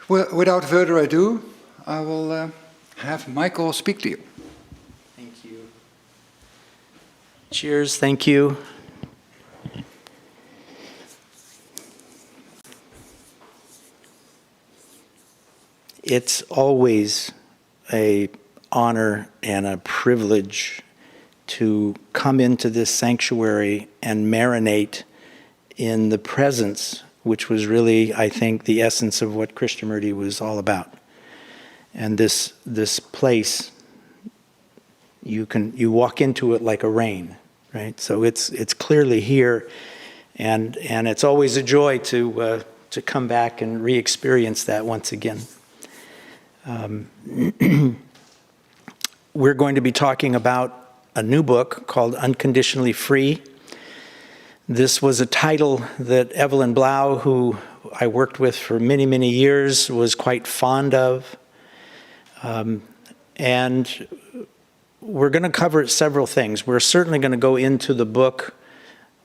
Well, without further ado, I will have Michael speak to you. Thank you. Cheers, thank you. It's always an honor and a privilege to come into this sanctuary and marinate in the presence, which was really, I think, the essence of what Krishnamurti was all about. And this place, you walk into it like a rain, right? So it's clearly here, and it's always a joy to come back and re-experience that once again. We're going to be talking about a new book called Unconditionally Free. This was a title that Evelyn Blau, who I worked with for many, many years, was quite fond of. And we're going to cover several things. We're certainly going to go into the book,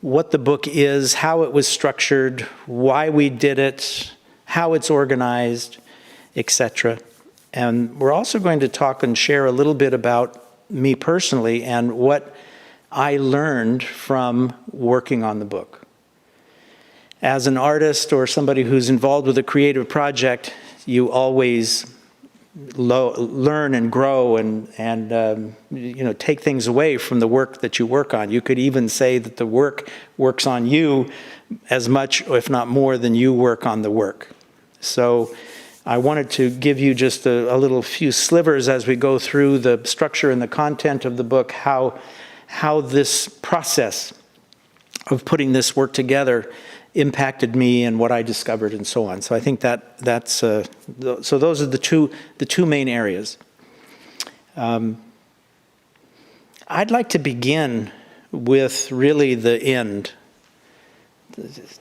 what the book is, how it was structured, why we did it, how it's organized, etc. And we're also going to talk and share a little bit about me personally and what I learned from working on the book. As an artist or somebody who's involved with a creative project, you always learn and grow and take things away from the work that you work on. You could even say that the work works on you as much, if not more, than you work on the work. So I wanted to give you just a little few slivers as we go through the structure and the content of the book, how this process of putting this work together impacted me and what I discovered and so on. So I think that's so those are the two main areas. I'd like to begin with really the end.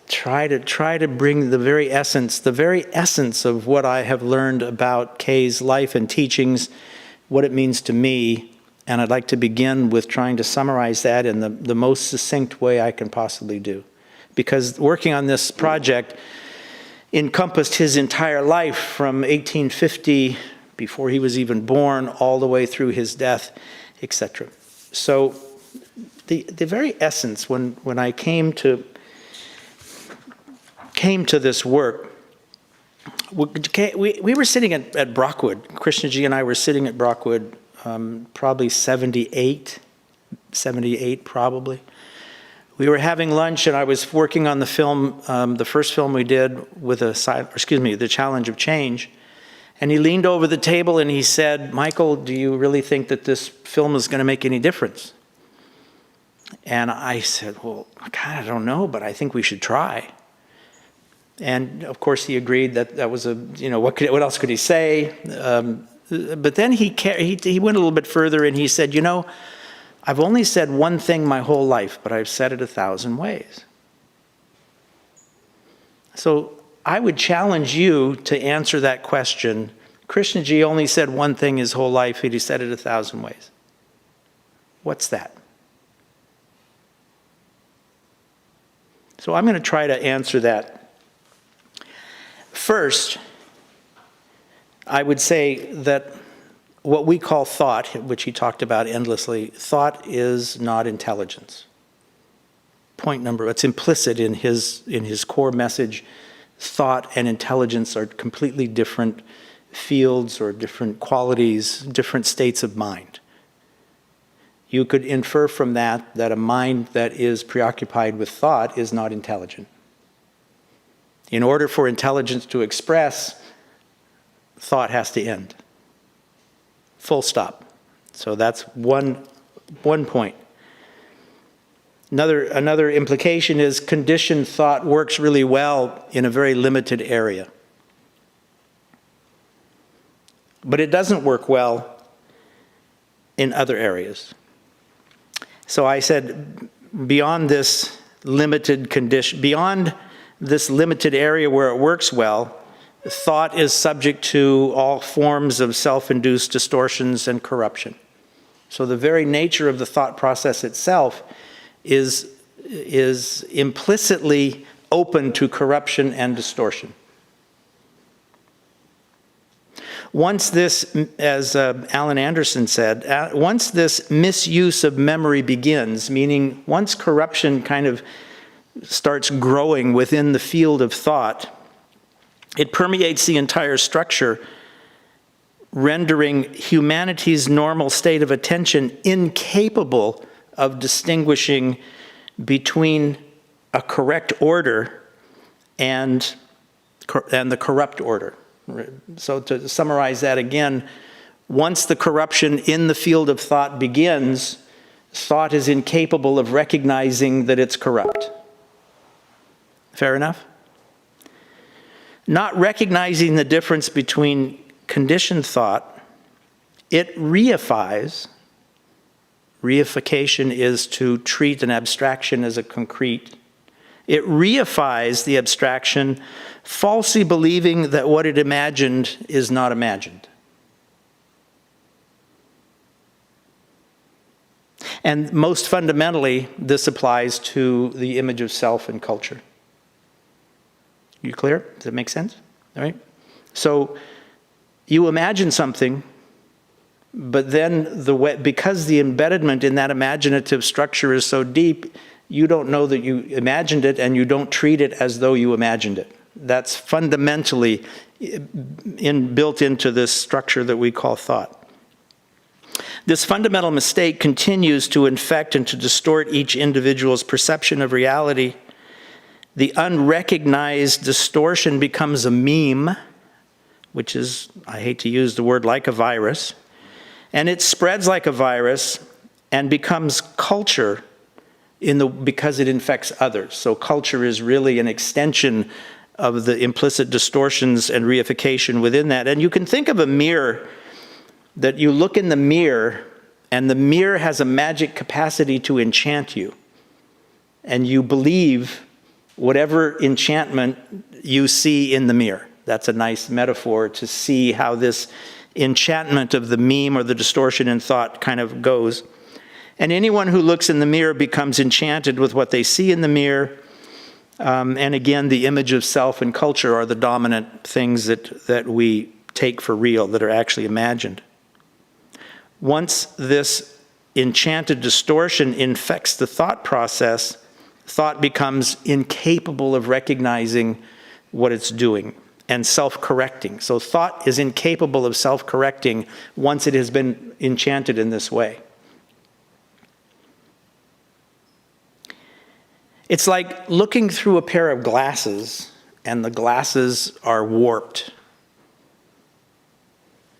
Try to bring the very essence of what I have learned about Kay's life and teachings, what it means to me, and I'd like to begin with trying to summarize that in the most succinct way I can possibly do. Because working on this project encompassed his entire life from 1850, before he was even born, all the way through his death, etc. So the very essence, when I came to this work, we were sitting at Brockwood. Krishnaji and I were sitting at Brockwood, probably 78 probably. We were having lunch, and I was working on the film, the first film we did with The Challenge of Change. And he leaned over the table and he said, "Michael, do you really think that this film is going to make any difference?" And I said, "Well, God, I don't know, but I think we should try." And of course, he agreed that was what else could he say? But then he went a little bit further and he said, "I've only said one thing my whole life, but I've said it 1,000 ways." So I would challenge you to answer that question. Krishnaji only said one thing his whole life, and he said it 1,000 ways. What's that? So I'm going to try to answer that. First, I would say that what we call thought, which he talked about endlessly, thought is not intelligence. Point number, it's implicit in his core message. Thought and intelligence are completely different fields or different qualities, different states of mind. You could infer from that a mind that is preoccupied with thought is not intelligent. In order for intelligence to express, thought has to end. Full stop. So that's one point. Another implication is conditioned thought works really well in a very limited area. But it doesn't work well in other areas. So I said, beyond this limited area where it works well, thought is subject to all forms of self-induced distortions and corruption. So the very nature of the thought process itself is implicitly open to corruption and distortion. Once this, as Alan Anderson said, once this misuse of memory begins, meaning once corruption kind of starts growing within the field of thought, it permeates the entire structure, rendering humanity's normal state of attention incapable of distinguishing between a correct order and the corrupt order. So to summarize that again, once the corruption in the field of thought begins, thought is incapable of recognizing that it's corrupt. Fair enough? Not recognizing the difference between conditioned thought, it reifies. Reification is to treat an abstraction as a concrete. It reifies the abstraction, falsely believing that what it imagined is not imagined. And most fundamentally, this applies to the image of self and culture. You clear? Does that make sense? All right? So you imagine something, but then because the embeddedment in that imaginative structure is so deep, you don't know that you imagined it, and you don't treat it as though you imagined it. That's fundamentally built into this structure that we call thought. This fundamental mistake continues to infect and to distort each individual's perception of reality. The unrecognized distortion becomes a meme, which is, I hate to use the word, like a virus, and it spreads like a virus and becomes culture because it infects others. So culture is really an extension of the implicit distortions and reification within that. And you can think of a mirror, that you look in the mirror, and the mirror has a magic capacity to enchant you. And you believe whatever enchantment you see in the mirror. That's a nice metaphor to see how this enchantment of the meme or the distortion in thought kind of goes. And anyone who looks in the mirror becomes enchanted with what they see in the mirror. And again, the image of self and culture are the dominant things that we take for real, that are actually imagined. Once this enchanted distortion infects the thought process, thought becomes incapable of recognizing what it's doing and self-correcting. So thought is incapable of self-correcting once it has been enchanted in this way. It's like looking through a pair of glasses, and the glasses are warped.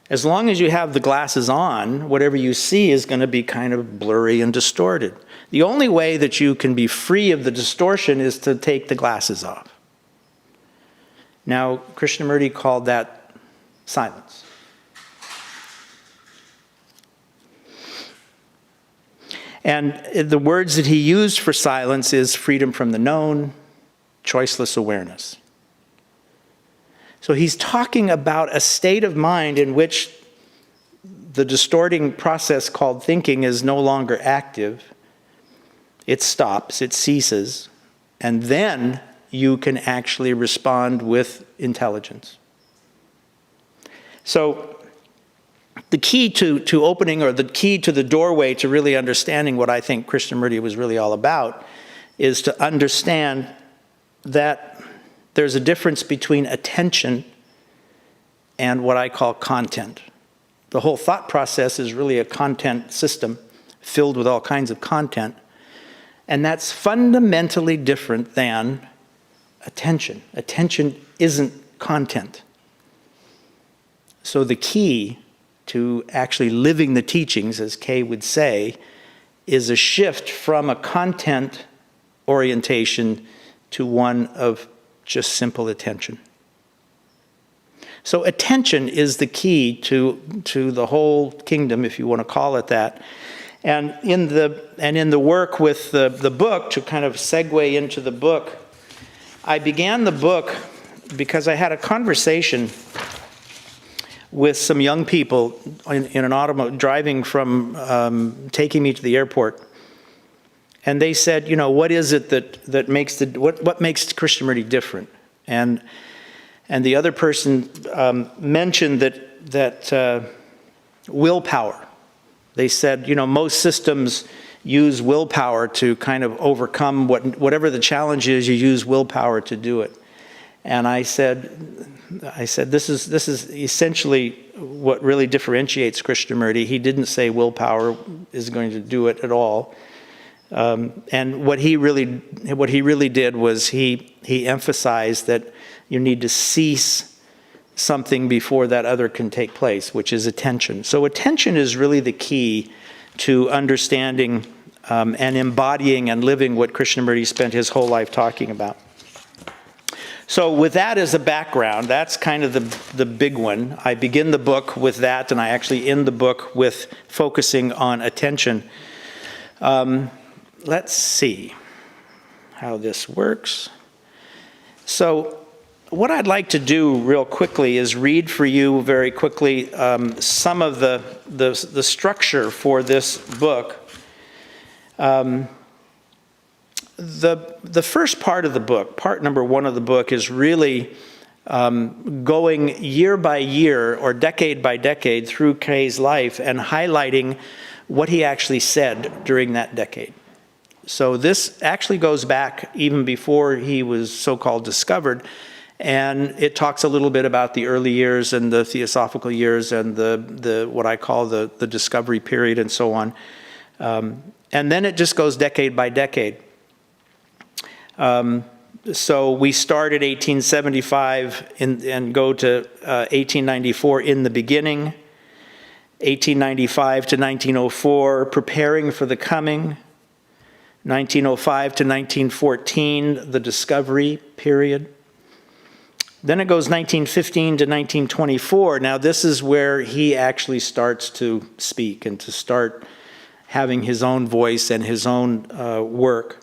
As long as you have the glasses on, whatever you see is going to be kind of blurry and distorted. The only way that you can be free of the distortion is to take the glasses off. Now, Krishnamurti called that silence. And the words that he used for silence is freedom from the known, choiceless awareness. So he's talking about a state of mind in which the distorting process called thinking is no longer active. It stops, it ceases, and then you can actually respond with intelligence. So the key to opening, or the key to the doorway to really understanding what I think Krishnamurti was really all about, is to understand that there's a difference between attention and what I call content. The whole thought process is really a content system filled with all kinds of content, and that's fundamentally different than attention. Attention isn't content. So the key to actually living the teachings, as Kay would say, is a shift from a content orientation to one of just simple attention. So attention is the key to the whole kingdom, if you want to call it that. And in the work with the book, to kind of segue into the book, I began the book because I had a conversation with some young people in an automobile driving from taking me to the airport, and they said, you know, what is it that makes what makes Krishnamurti different? And the other person mentioned that willpower. They said, most systems use willpower to kind of overcome whatever the challenge is. You use willpower to do it. And I said, this is essentially what really differentiates Krishnamurti. He didn't say willpower is going to do it at all. And what he really did was he emphasized that you need to cease something before that other can take place, which is attention. So attention is really the key to understanding and embodying and living what Krishnamurti spent his whole life talking about. So with that as a background, that's kind of the big one. I begin the book with that, and I actually end the book with focusing on attention. Let's see how this works. So what I'd like to do real quickly is read for you very quickly some of the structure for this book. The first part of the book, part number 1 of the book, is really going year by year or decade by decade through Kay's life and highlighting what he actually said during that decade. So this actually goes back even before he was so-called discovered, and it talks a little bit about the early years and the theosophical years and the what I call the discovery period and so on. And then it just goes decade by decade. So we start at 1875 and go to 1894 in the beginning, 1895 to 1904, preparing for the coming, 1905 to 1914, the discovery period. Then it goes 1915 to 1924. Now this is where he actually starts to speak and to start having his own voice and his own work.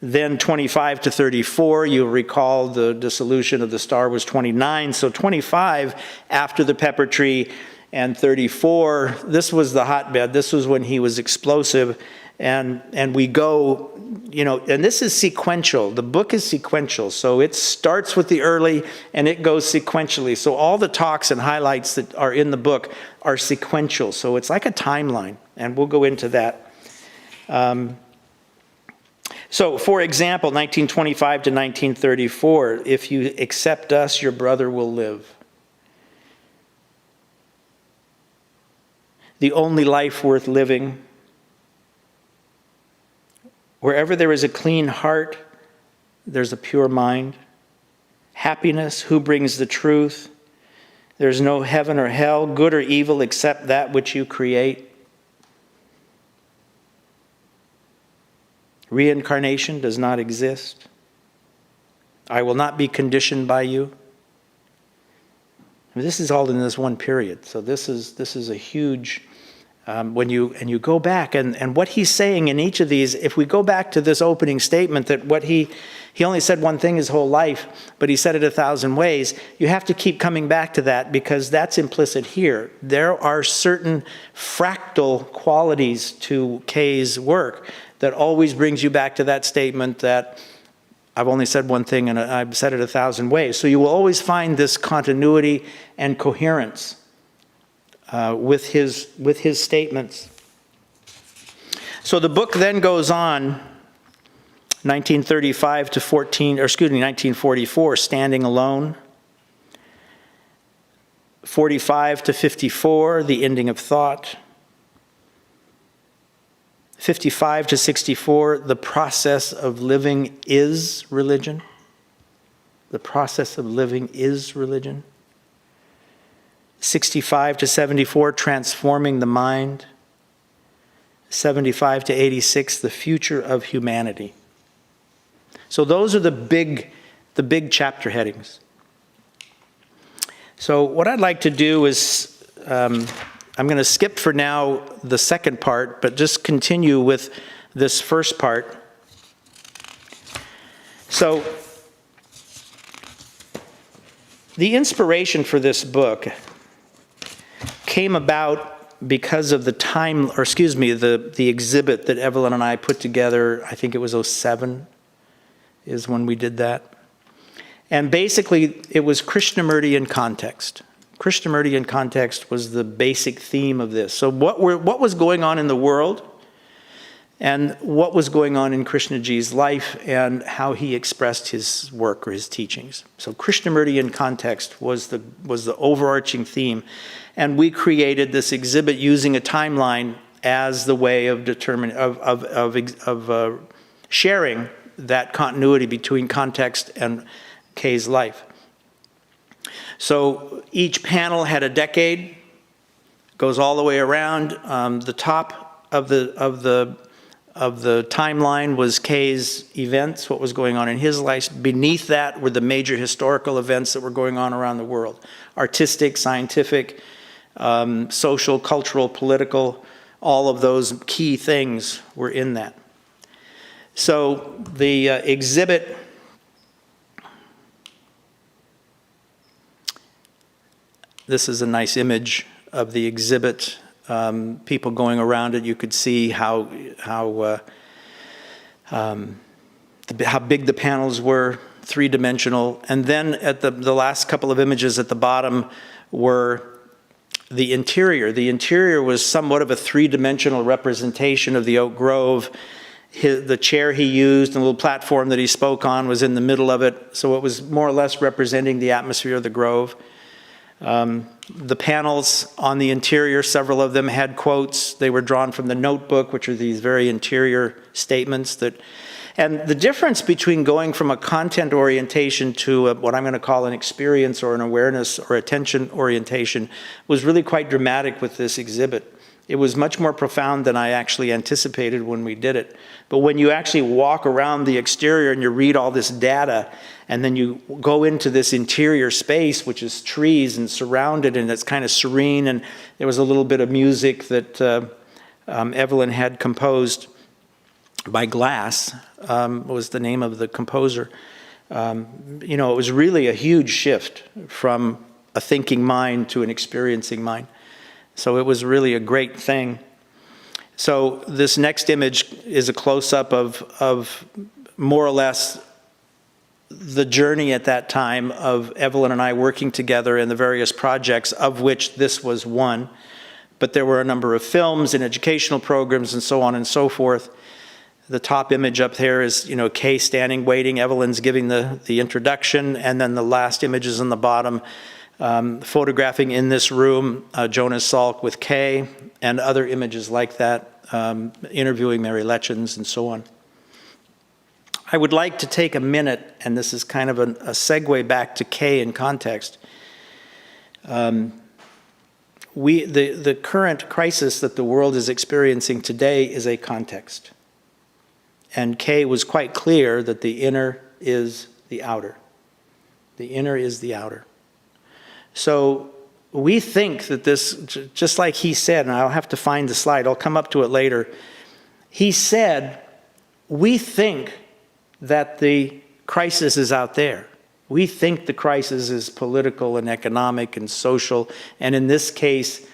Then 25 to 34, you'll recall the dissolution of the star was 29. So 25 after the pepper tree, and 34, this was the hotbed. This was when he was explosive. And we go, and this is sequential. The book is sequential. So it starts with the early and it goes sequentially. So all the talks and highlights that are in the book are sequential. So it's like a timeline, and we'll go into that. So, for example, 1925 to 1934, if you accept us, your brother will live. The only life worth living. Wherever there is a clean heart, there's a pure mind. Happiness, who brings the truth? There's no heaven or hell, good or evil, except that which you create. Reincarnation does not exist. I will not be conditioned by you. I mean, this is all in this one period. So this is a huge, when you go back, and what he's saying in each of these, if we go back to this opening statement that what he only said one thing his whole life, but he said it 1,000 ways, you have to keep coming back to that because that's implicit here. There are certain fractal qualities to Kay's work that always brings you back to that statement that I've only said one thing and I've said it 1,000 ways. So you will always find this continuity and coherence with his statements. So the book then goes on, 1935 to 1944, Standing Alone. 45 to 54, The Ending of Thought. 55 to 64, The Process of Living is Religion. The process of living is religion. 65 to 74, Transforming the Mind. 75 to 86, The Future of Humanity. So those are the big chapter headings. So what I'd like to do is, I'm going to skip for now the second part, but just continue with this first part. So, the inspiration for this book came about because of the exhibit that Evelyn and I put together. I think it was 2007 is when we did that. And basically, it was Krishnamurti in context. Krishnamurti in context was the basic theme of this. So what was going on in the world, and what was going on in Krishnaji's life, and how he expressed his work or his teachings. So Krishnamurti in context was the overarching theme, and we created this exhibit using a timeline as the way of sharing that continuity between context and Kay's life. So each panel had a decade, goes all the way around. The top of the timeline was Kay's events, what was going on in his life. Beneath that were the major historical events that were going on around the world. Artistic, scientific, social, cultural, political, all of those key things were in that. So the exhibit, this is a nice image of the exhibit. People going around it, you could see how big the panels were, three-dimensional. And then at the last couple of images at the bottom were the interior. The interior was somewhat of a three-dimensional representation of the oak grove. The chair he used and the little platform that he spoke on was in the middle of it. So it was more or less representing the atmosphere of the grove. The panels on the interior, several of them had quotes. They were drawn from the notebook, which are these very interior statements that, and the difference between going from a content orientation to what I'm going to call an experience or an awareness or attention orientation was really quite dramatic with this exhibit. It was much more profound than I actually anticipated when we did it. But when you actually walk around the exterior and you read all this data, and then you go into this interior space, which is trees and surrounded, and it's kind of serene, and there was a little bit of music that Evelyn had composed by Glass, was the name of the composer. You know, it was really a huge shift from a thinking mind to an experiencing mind. So it was really a great thing. So this next image is a close-up of more or less the journey at that time of Evelyn and I working together in the various projects, of which this was one. But there were a number of films and educational programs and so on and so forth. The top image up there is, you know, Kay standing, waiting. Evelyn's giving the introduction. And then the last image is on the bottom, photographing in this room Jonas Salk with Kay and other images like that, interviewing Mary Letchins and so on. I would like to take a minute, and this is kind of a segue back to Kay in context. The current crisis that the world is experiencing today is a context. And Kay was quite clear that the inner is the outer. The inner is the outer. So we think that this, just like he said, and I'll have to find the slide, I'll come up to it later. He said, we think that the crisis is out there. We think the crisis is political and economic and social, and in this case,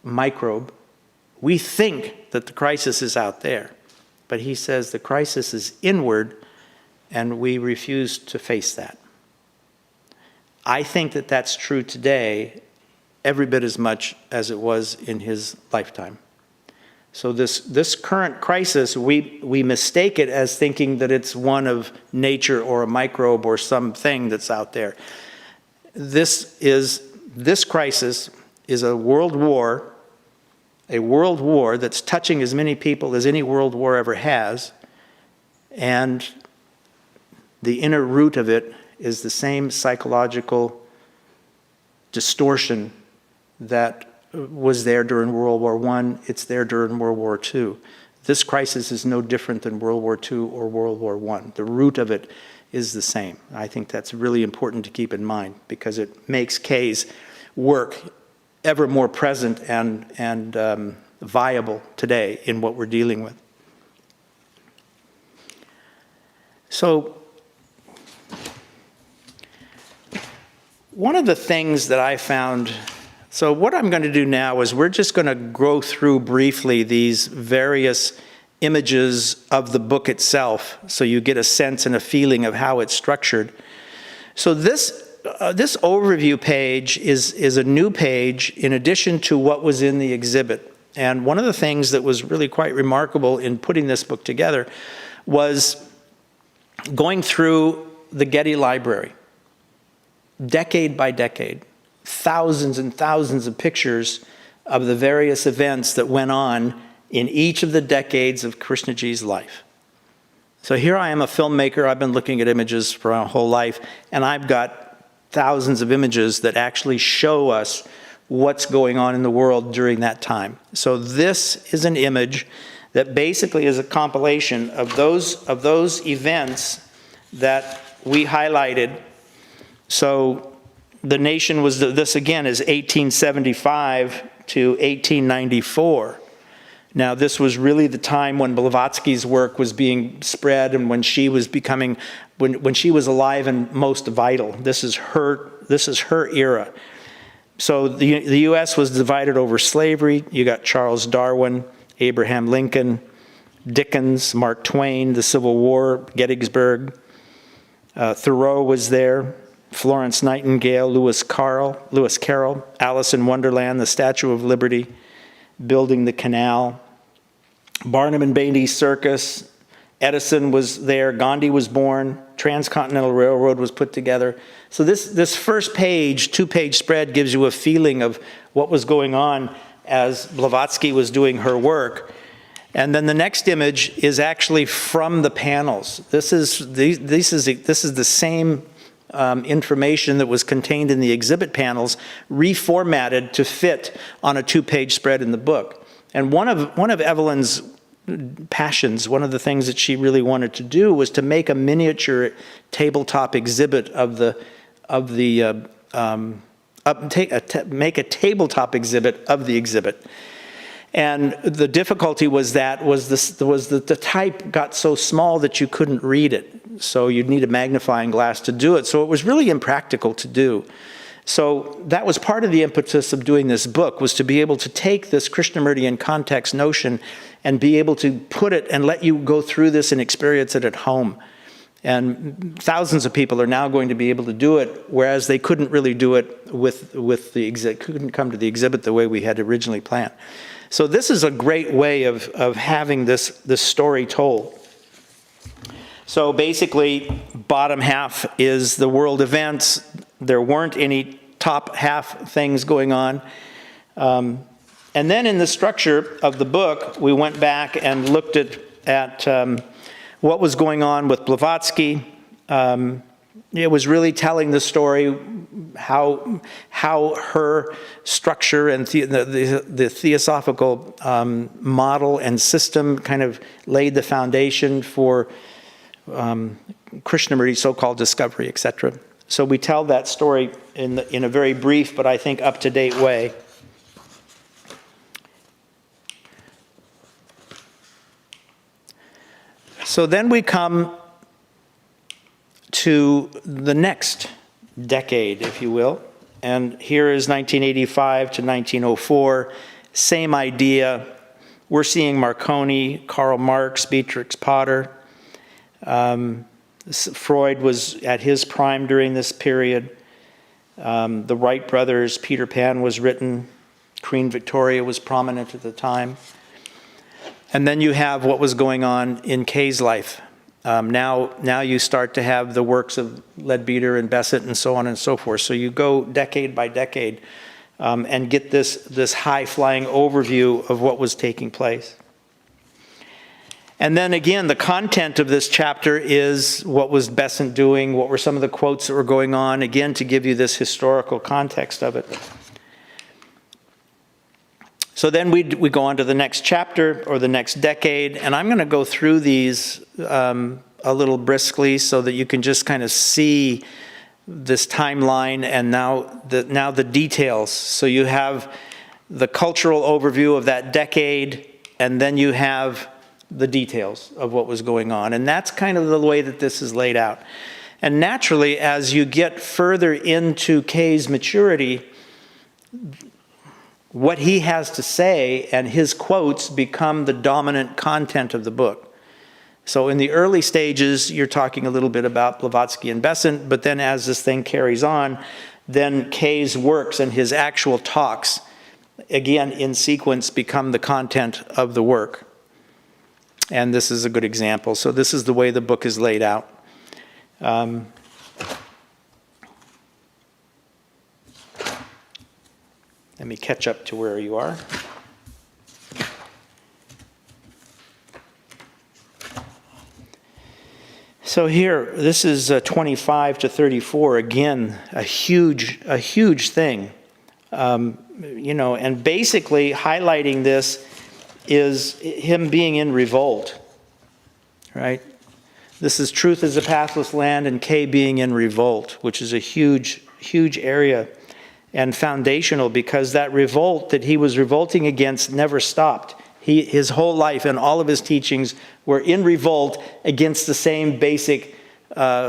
microbe. We think that the crisis is out there. But he says the crisis is inward, and we refuse to face that. I think that that's true today, every bit as much as it was in his lifetime. So this current crisis, we mistake it as thinking that it's one of nature or a microbe or something that's out there. This crisis is a world war that's touching as many people as any world war ever has, and the inner root of it is the same psychological distortion that was there during World War I, it's there during World War II. This crisis is no different than World War II or World War I. The root of it is the same. I think that's really important to keep in mind because it makes Kay's work ever more present and viable today in what we're dealing with. So, one of the things that I found, so what I'm going to do now is we're just going to go through briefly these various images of the book itself so you get a sense and a feeling of how it's structured. So this this overview page is a new page in addition to what was in the exhibit. And one of the things that was really quite remarkable in putting this book together was going through the Getty Library, decade by decade, thousands and thousands of pictures of the various events that went on in each of the decades of Krishnaji's life. So here I am, a filmmaker. I've been looking at images for my whole life, and I've got thousands of images that actually show us what's going on in the world during that time. So this is an image that basically is a compilation of those events that we highlighted. So the nation was, this again is 1875 to 1894. Now this was really the time when Blavatsky's work was being spread and when she was becoming, when she was alive and most vital. This is her era. So the U.S. was divided over slavery. You got Charles Darwin, Abraham Lincoln, Dickens, Mark Twain, the Civil War, Gettysburg. Thoreau was there, Florence Nightingale, Lewis Carroll, Alice in Wonderland, the Statue of Liberty, building the canal, Barnum and Bailey Circus, Edison was there, Gandhi was born, Transcontinental Railroad was put together. So this first page, two-page spread gives you a feeling of what was going on as Blavatsky was doing her work. And then the next image is actually from the panels. This is the same information that was contained in the exhibit panels, reformatted to fit on a two-page spread in the book. And one of Evelyn's passions, one of the things that she really wanted to do was to make a miniature tabletop exhibit make a tabletop exhibit of the exhibit. And the difficulty was that the type got so small that you couldn't read it. So you'd need a magnifying glass to do it. So it was really impractical to do. So that was part of the impetus of doing this book, was to be able to take this Krishnamurtian context notion and be able to put it and let you go through this and experience it at home. And thousands of people are now going to be able to do it, whereas they couldn't really do it couldn't come to the exhibit the way we had originally planned. So this is a great way of having this story told. So basically, bottom half is the world events. There weren't any top half things going on. And then in the structure of the book, we went back and looked at what was going on with Blavatsky. It was really telling the story, how her structure and the theosophical model and system kind of laid the foundation for Krishnamurti's so-called discovery, etc. So we tell that story in a very brief, but I think up-to-date way. So then we come to the next decade, if you will. And here is 1985 to 1904, same idea. We're seeing Marconi, Karl Marx, Beatrix Potter. Freud was at his prime during this period. The Wright brothers, Peter Pan was written. Queen Victoria was prominent at the time. And then you have what was going on in Kay's life. Now you start to have the works of Leadbeater and Besant and so on and so forth. So you go decade by decade and get this high-flying overview of what was taking place. And then again, the content of this chapter is what was Besant doing, what were some of the quotes that were going on, again, to give you this historical context of it. So then we go on to the next chapter or the next decade, and I'm going to go through these a little briskly so that you can just kind of see this timeline and now the details. So you have the cultural overview of that decade, and then you have the details of what was going on. And that's kind of the way that this is laid out. And naturally, as you get further into Kay's maturity, what he has to say and his quotes become the dominant content of the book. So in the early stages, you're talking a little bit about Blavatsky and Besant, but then as this thing carries on, then Kay's works and his actual talks, again in sequence, become the content of the work. And this is a good example. So this is the way the book is laid out. Let me catch up to where you are. So here, this is 25 to 34. Again, a huge thing. And basically highlighting this is him being in revolt, right? This is Truth is a Pathless Land and Kay being in revolt, which is a huge area and foundational, because that revolt that he was revolting against never stopped. His whole life and all of his teachings were in revolt against the same basic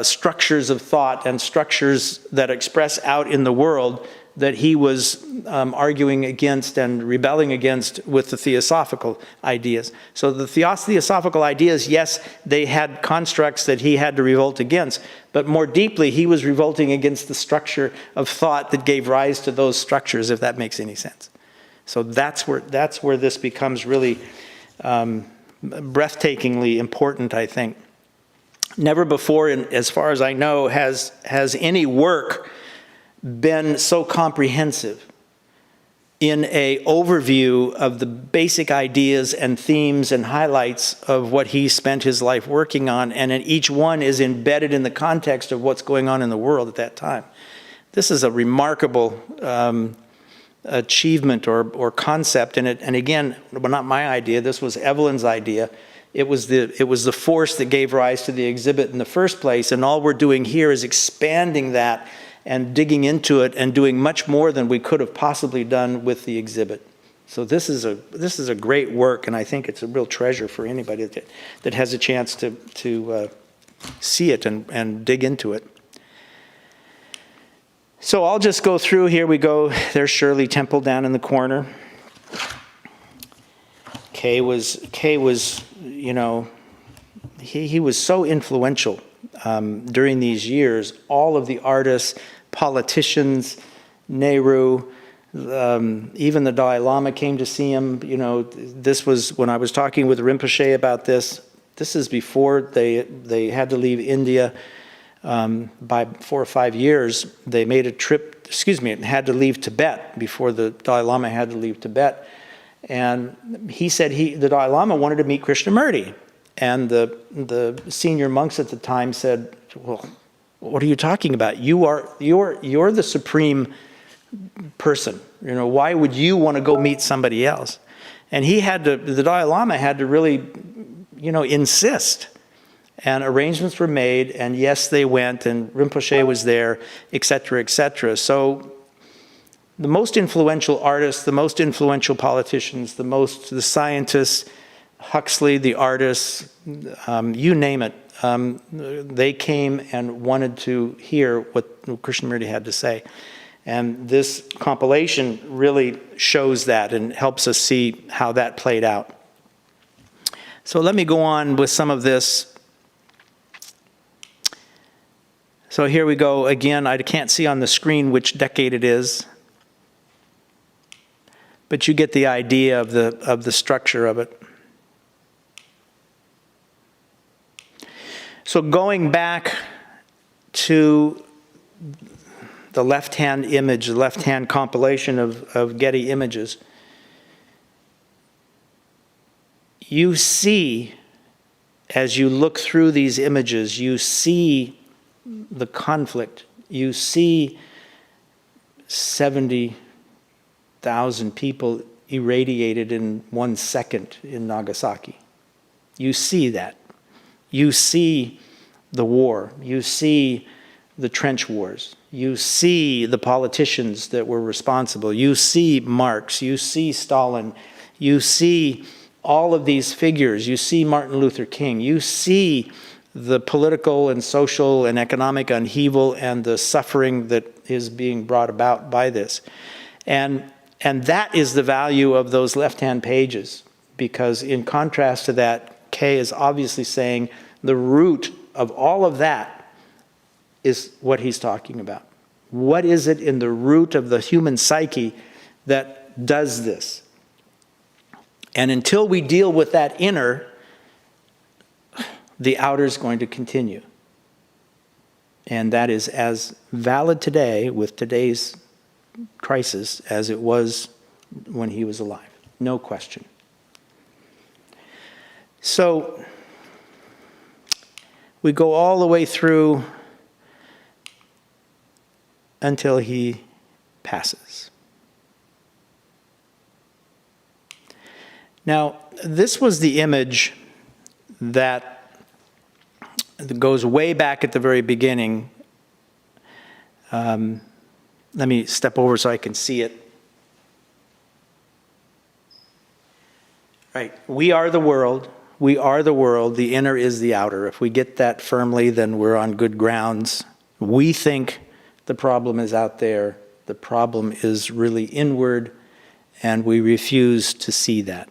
structures of thought and structures that express out in the world that he was arguing against and rebelling against with the theosophical ideas. So the theosophical ideas, yes, they had constructs that he had to revolt against, but more deeply, he was revolting against the structure of thought that gave rise to those structures, if that makes any sense. So that's where this becomes really breathtakingly important, I think. Never before, as far as I know, has any work been so comprehensive in a overview of the basic ideas and themes and highlights of what he spent his life working on, and each one is embedded in the context of what's going on in the world at that time. This is a remarkable achievement or concept, and again, well, not my idea. This was Evelyn's idea. It was the force that gave rise to the exhibit in the first place, and all we're doing here is expanding that and digging into it and doing much more than we could have possibly done with the exhibit. So this is a great work, and I think it's a real treasure for anybody that has a chance to see it and dig into it. So I'll just go through. Here we go. There's Shirley Temple down in the corner. Kay was, he was so influential during these years. All of the artists, politicians, Nehru, even the Dalai Lama came to see him. This was when I was talking with Rinpoche about this. This is before they had to leave India. By 4 or 5 years, they made a trip, had to leave Tibet before the Dalai Lama had to leave Tibet. And he said the Dalai Lama wanted to meet Krishnamurti. And the senior monks at the time said, well, what are you talking about? You're the supreme person. Why would you want to go meet somebody else? And the Dalai Lama had to really, insist. And arrangements were made, and yes, they went, and Rinpoche was there, et cetera, et cetera. So the most influential artists, the most influential politicians, the scientists, Huxley, the artists, you name it, they came and wanted to hear what Krishnamurti had to say. And this compilation really shows that and helps us see how that played out. So let me go on with some of this. So here we go again. I can't see on the screen which decade it is, but you get the idea of the structure of it. So going back to the left-hand image, the left-hand compilation of Getty images, you see, as you look through these images, you see the conflict. You see 70,000 people irradiated in 1 second in Nagasaki. You see that. You see the war. You see the trench wars. You see the politicians that were responsible. You see Marx. You see Stalin. You see all of these figures. You see Martin Luther King. You see the political and social and economic upheaval and the suffering that is being brought about by this. And that is the value of those left-hand pages, because in contrast to that, K is obviously saying the root of all of that is what he's talking about. What is it in the root of the human psyche that does this? And until we deal with that inner, the outer is going to continue. And that is as valid today with today's crisis as it was when he was alive. No question. So we go all the way through until he passes. Now, this was the image that goes way back at the very beginning. Let me step over so I can see it. Right. We are the world. We are the world. The inner is the outer. If we get that firmly, then we're on good grounds. We think the problem is out there. The problem is really inward, and we refuse to see that.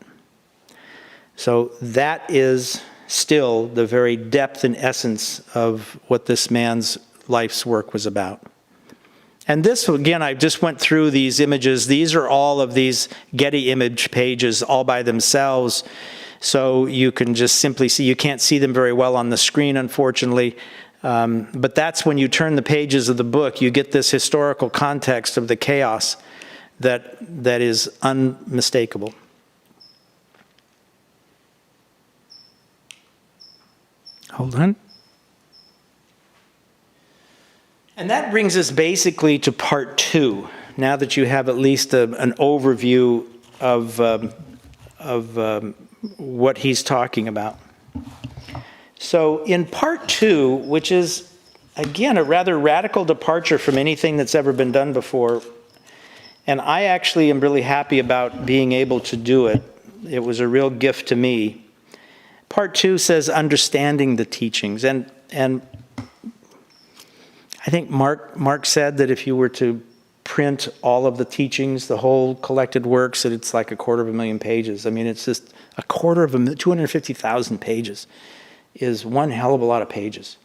So that is still the very depth and essence of what this man's life's work was about. And this, again, I just went through these images. These are all of these Getty image pages all by themselves. So you can just simply see, you can't see them very well on the screen, unfortunately. But that's when you turn the pages of the book, you get this historical context of the chaos that is unmistakable. Hold on. And that brings us basically to part 2, now that you have at least an overview of what he's talking about. So in part 2, which is, again, a rather radical departure from anything that's ever been done before, and I actually am really happy about being able to do it. It was a real gift to me. Part 2 says understanding the teachings, and I think Mark said that if you were to print all of the teachings, the whole collected works, that it's like 250,000 pages. I mean, it's just 250,000 pages is one hell of a lot of pages.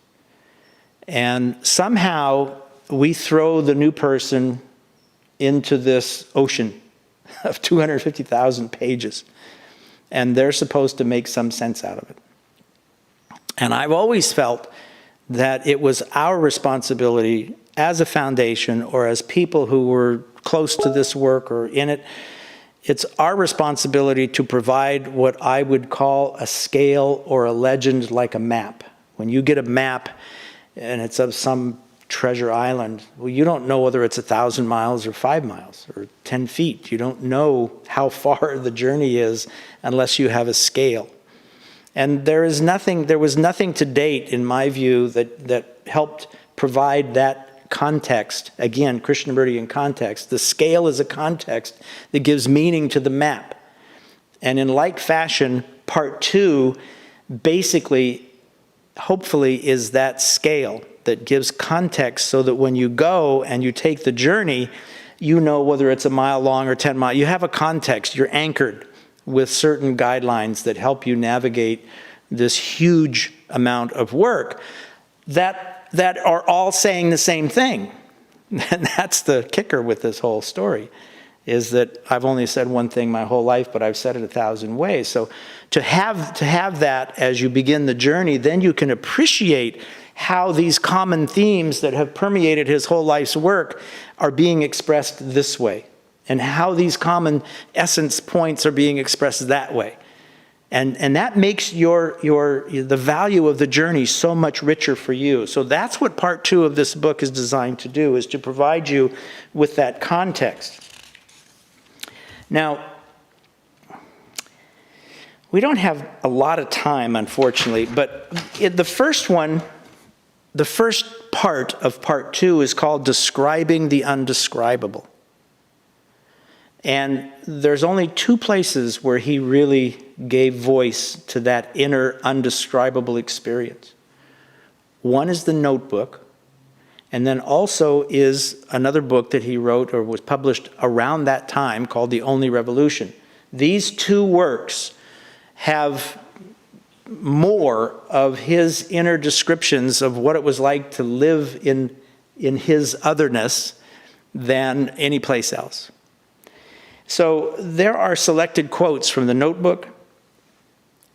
And somehow we throw the new person into this ocean of 250,000 pages. And they're supposed to make some sense out of it. And I've always felt that it was our responsibility as a foundation or as people who were close to this work or in it, it's our responsibility to provide what I would call a scale or a legend like a map. When you get a map and it's of some treasure island, well, you don't know whether it's 1,000 miles or 5 miles or 10 feet. You don't know how far the journey is unless you have a scale. And there was nothing to date, in my view, that helped provide that context. Again, Krishnamurti in context. The scale is a context that gives meaning to the map. And in like fashion, part 2 basically, hopefully, is that scale that gives context so that when you go and you take the journey, you know whether it's a mile long or 10 miles. You have a context. You're anchored with certain guidelines that help you navigate this huge amount of work that are all saying the same thing. And that's the kicker with this whole story, is that I've only said one thing my whole life, but I've said it 1,000 ways. So to have that as you begin the journey, then you can appreciate how these common themes that have permeated his whole life's work are being expressed this way, and how these common essence points are being expressed that way. And that makes the value of the journey so much richer for you. So that's what part 2 of this book is designed to do, is to provide you with that context. Now, we don't have a lot of time, unfortunately, but the first part of part 2 is called Describing the Undescribable. And there's only 2 places where he really gave voice to that inner undescribable experience. One is the notebook, and then also is another book that he wrote or was published around that time called The Only Revolution. These 2 works have more of his inner descriptions of what it was like to live in his otherness than any place else. So there are selected quotes from the notebook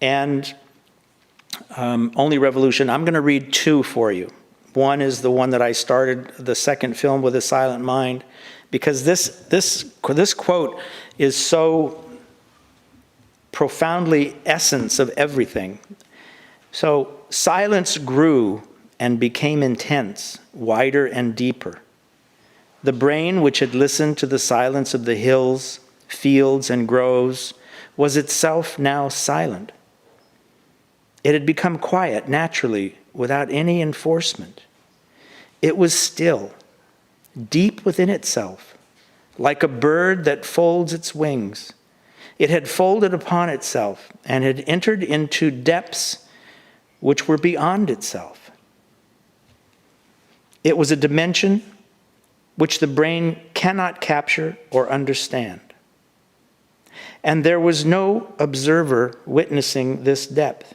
and Only Revolution. I'm going to read two for you. One is the one that I started, the second film, With a Silent Mind, because this quote is so profoundly essence of everything. So, silence grew and became intense, wider and deeper. The brain, which had listened to the silence of the hills, fields, and groves, was itself now silent. It had become quiet naturally, without any enforcement. It was still, deep within itself, like a bird that folds its wings. It had folded upon itself and had entered into depths which were beyond itself. It was a dimension which the brain cannot capture or understand. And there was no observer witnessing this depth.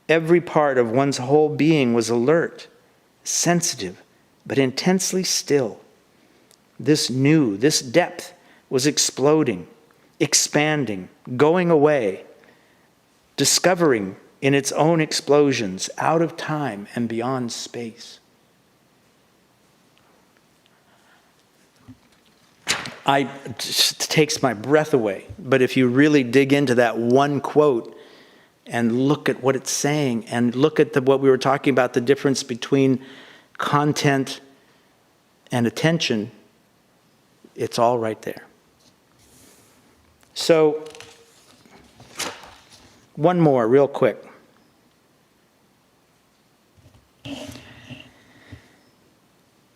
Every part of one's whole being was alert, sensitive, but intensely still. This depth was exploding, expanding, going away, discovering in its own explosions, out of time and beyond space. It just takes my breath away. But if you really dig into that one quote and look at what it's saying and look at what we were talking about, the difference between content and attention, it's all right there. So, one more real quick.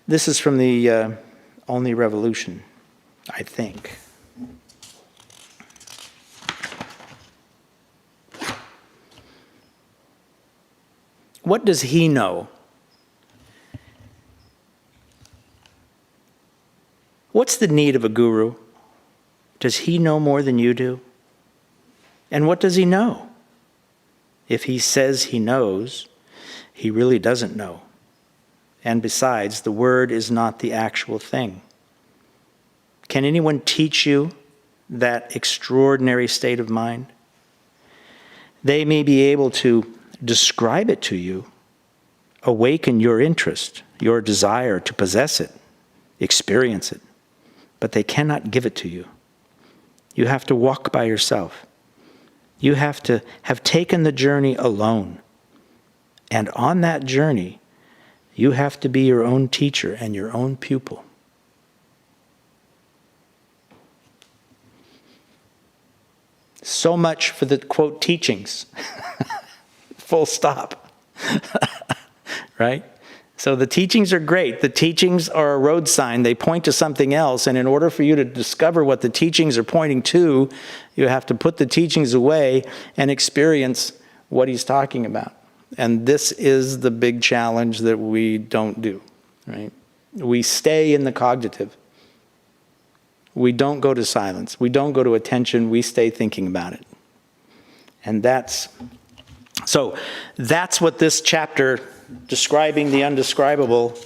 This is from the Only Revolution, I think. What does he know? What's the need of a guru? Does he know more than you do? And what does he know? If he says he knows, he really doesn't know. And besides, the word is not the actual thing. Can anyone teach you that extraordinary state of mind? They may be able to describe it to you, awaken your interest, your desire to possess it, experience it, but they cannot give it to you. You have to walk by yourself. You have to have taken the journey alone. And on that journey, you have to be your own teacher and your own pupil. So much for the, quote, teachings. Full stop. Right? So the teachings are great. The teachings are a road sign. They point to something else. And in order for you to discover what the teachings are pointing to, you have to put the teachings away and experience what he's talking about. And this is the big challenge that we don't do, right? We stay in the cognitive. We don't go to silence. We don't go to attention. We stay thinking about it. And that's what this chapter, describing the undescribable,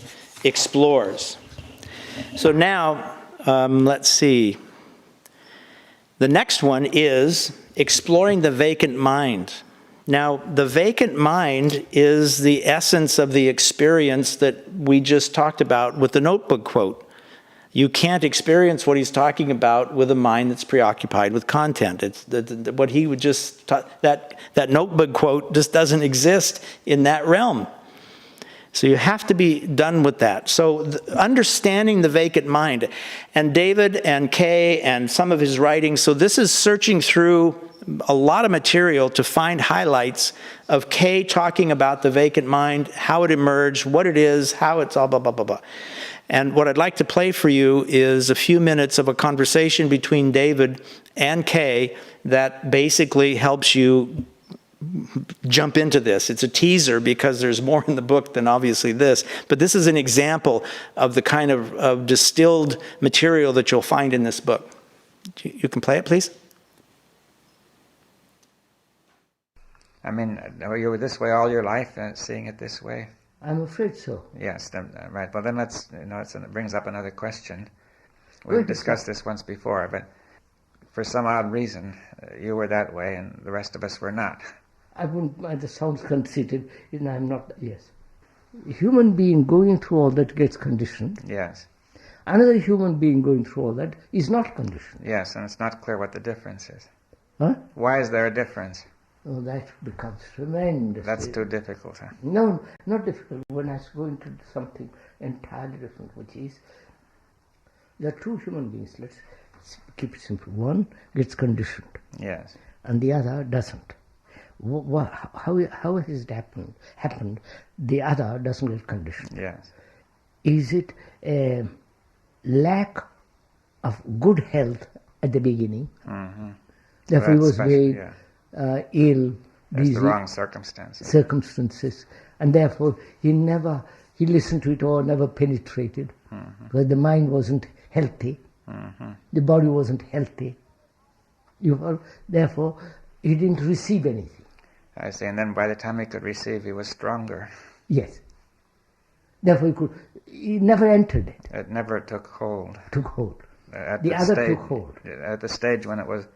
explores. So now, let's see. The next one is exploring the vacant mind. Now, the vacant mind is the essence of the experience that we just talked about with the notebook quote. You can't experience what he's talking about with a mind that's preoccupied with content. It's what he would just that notebook quote just doesn't exist in that realm. So you have to be done with that. So understanding the vacant mind, and David and Kay and some of his writings. So this is searching through a lot of material to find highlights of Kay talking about the vacant mind, how it emerged, what it is, how it's all blah blah blah blah. And what I'd like to play for you is a few minutes of a conversation between David and Kay that basically helps you jump into this. It's a teaser because there's more in the book than obviously this. But this is an example of the kind of distilled material that you'll find in this book. You can play it, please. I mean, you were this way all your life, seeing it this way? I'm afraid so. Yes, right. Well, then it brings up another question. We've discussed this once before, but for some odd reason, you were that way and the rest of us were not. I wouldn't, that sounds conceited, and I'm not, yes. A human being going through all that gets conditioned. Yes. Another human being going through all that is not conditioned. Yes, and it's not clear what the difference is. Huh? Why is there a difference? Oh, that becomes tremendous. That's too difficult, huh? No, not difficult. When I go into something entirely different, which is, there are two human beings, let's keep it simple. One gets conditioned, Yes. and the other doesn't. How has it happened? The other doesn't get conditioned. Yes. Is it a lack of good health at the beginning? Mm-hmm. Therefore, he was very ill. There's busy the wrong circumstances. circumstances, and therefore he listened to it all, never penetrated, because the mind wasn't healthy, the body wasn't healthy. Therefore, he didn't receive anything. I see, and then by the time he could receive, he was stronger. Yes. Therefore, he never entered it. It never took hold. Took hold. At The other stage, took hold. At the stage when it was,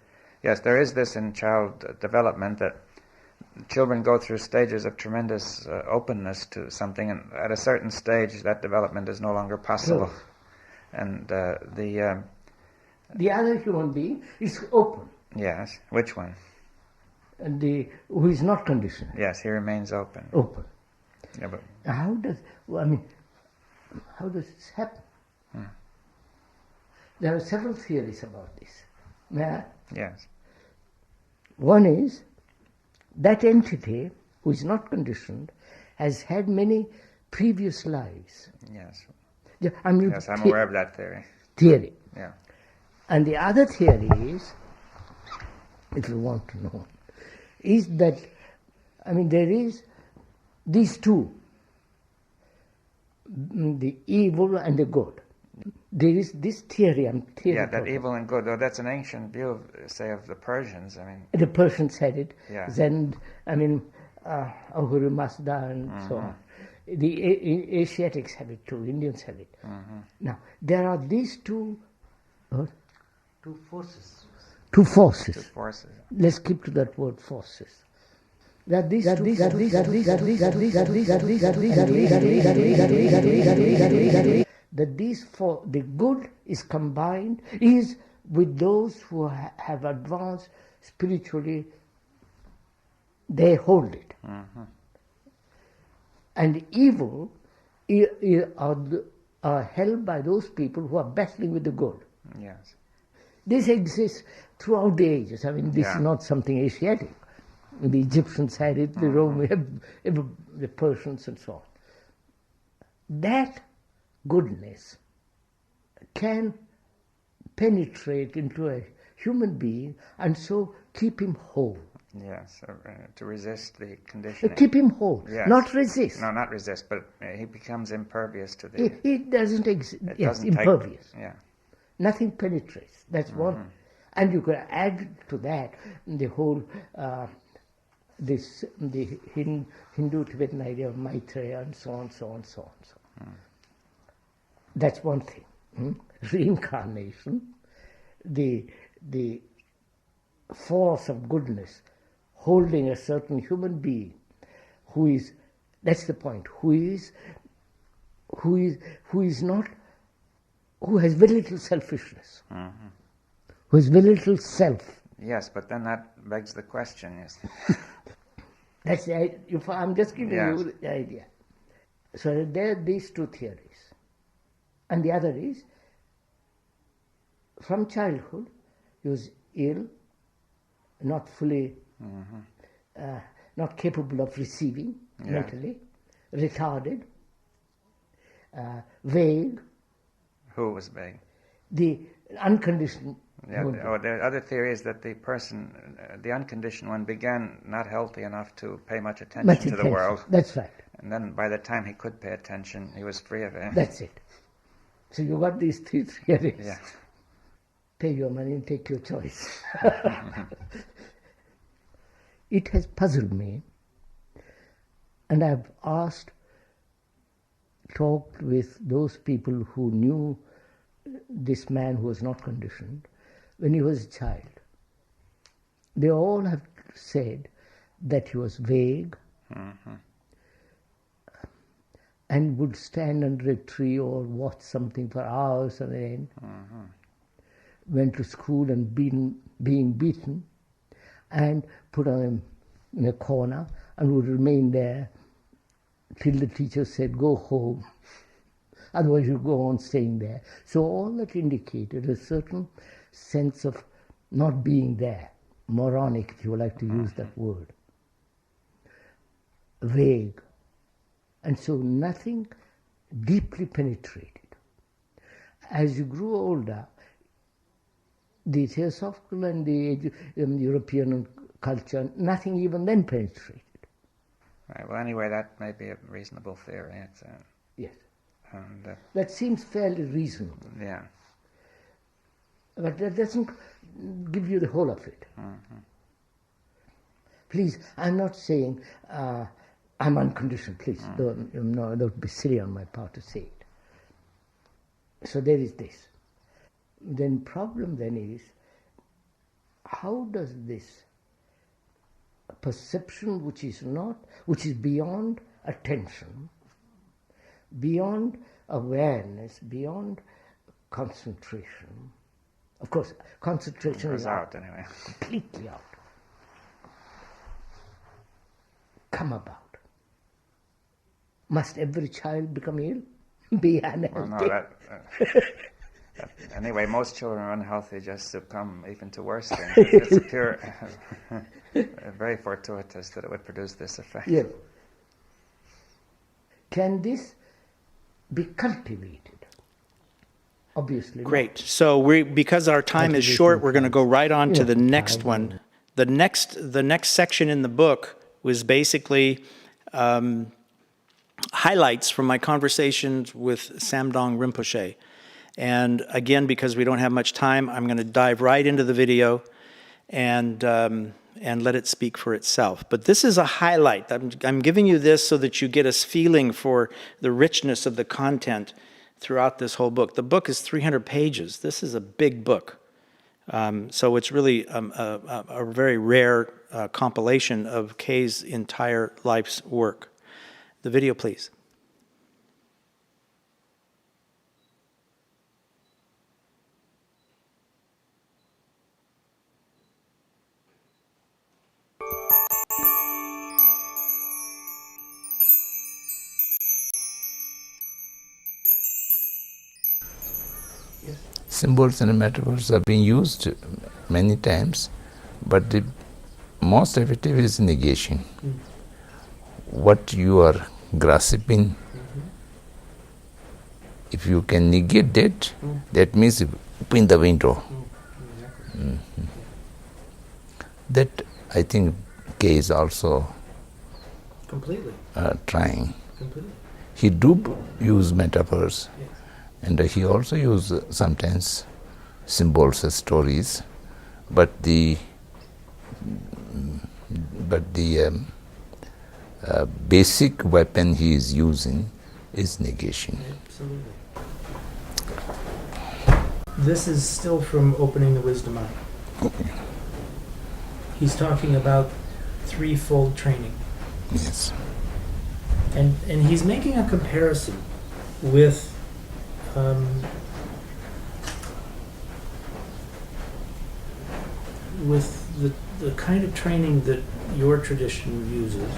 yes, there is this in child development that children go through stages of tremendous openness to something, and at a certain stage that development is no longer possible. Sure. And The other human being is open, yes, which one? and who is not conditioned. Yes, he remains open. Open. Yeah, but How does this happen? There are several theories about this. May I? yes, One is that entity who is not conditioned has had many previous lives. yes, Yeah, I'm aware of that theory. Theory. Yeah, And the other theory is, if you want to know, is that, there is these two, the evil and the good. There is this theory. yeah, that evil and good. Oh, that's an ancient view, of the Persians. The Persians had it. Yeah. Then, Ahura Mazda and so on. The Asiatics have it too. Indians have it. Now, there are these two forces. Two forces. Two forces. Let's keep to that word, forces. That the good is combined, is with those who have advanced spiritually, they hold it. And evil are held by those people who are battling with the good. Yes. This exists throughout the ages. This is not something Asiatic. The Egyptians had it, the Romans, the Persians and so on. That goodness can penetrate into a human being and so keep him whole. Yes, to resist the conditioning. Keep him whole, Yes. not resist. No, not resist, but he becomes impervious to the... It doesn't exist. It Yes, doesn't take- impervious. yeah. Nothing penetrates. That's one. And you can add to that the whole, the Hindu-Tibetan idea of Maitreya and so on, so on, so on, so on. That's one thing. Reincarnation, the force of goodness holding a certain human being who is, that's the point, who has very little selfishness, who has very little self. Yes, but then that begs the question, yes. That's the idea. I'm just giving Yes. you the idea. So there are these two theories. And the other is, from childhood, he was ill, not fully, not capable of receiving mentally, retarded, vague. Who was vague? The unconditioned. Yeah, the other theory is that the person, the unconditioned one, began not healthy enough to pay much attention to the world. That's right. And then by the time he could pay attention, he was free of it. That's it. So you got these three theories. Yeah. Pay your money and take your choice. it has puzzled me, and I've talked with those people who knew this man who was not conditioned when he was a child. They all have said that he was vague, and would stand under a tree or watch something for hours and then went to school and being beaten and put in a corner and would remain there till the teacher said, go home, otherwise you go on staying there. So all that indicated a certain sense of not being there, moronic, if you would like to use that word, vague. And so nothing deeply penetrated. As you grew older, the Theosophical and the European culture, nothing even then penetrated. Right. Well, anyway, that may be a reasonable theory. It's, Yes. and, That seems fairly reasonable. yeah. But that doesn't give you the whole of it. Please, I'm not saying I'm unconditioned. Please, don't be silly on my part to say it. So there is this. Then problem then is, how does this perception which is beyond attention, beyond awareness, beyond concentration, of course, concentration is out anyway. completely out, come about? Must every child become ill? Be unhealthy? Well, no, anyway, most children are unhealthy, just succumb even to worse things. It's pure, very fortuitous that it would produce this effect. Yeah. Can this be cultivated? Obviously. Great. So because our time is short, we're going to go right on to the next one. The next section in the book was basically highlights from my conversations with Samdong Rinpoche. And again, because we don't have much time, I'm going to dive right into the video and let it speak for itself. But this is a highlight. I'm giving you this so that you get a feeling for the richness of the content throughout this whole book. The book is 300 pages. This is a big book. So it's really a very rare compilation of Kay's entire life's work. The video, please. Symbols and metaphors are being used many times, but the most effective is negation. What you are grasping, if you can negate that, that means open the window. That I think Kay is also Completely. trying. Completely. He do use metaphors. Yes. And he also uses sometimes symbols as stories, but the basic weapon he is using is negation. Absolutely. This is still from Opening the Wisdom Eye. Okay. He's talking about threefold training. Yes. And he's making a comparison with the kind of training that your tradition uses.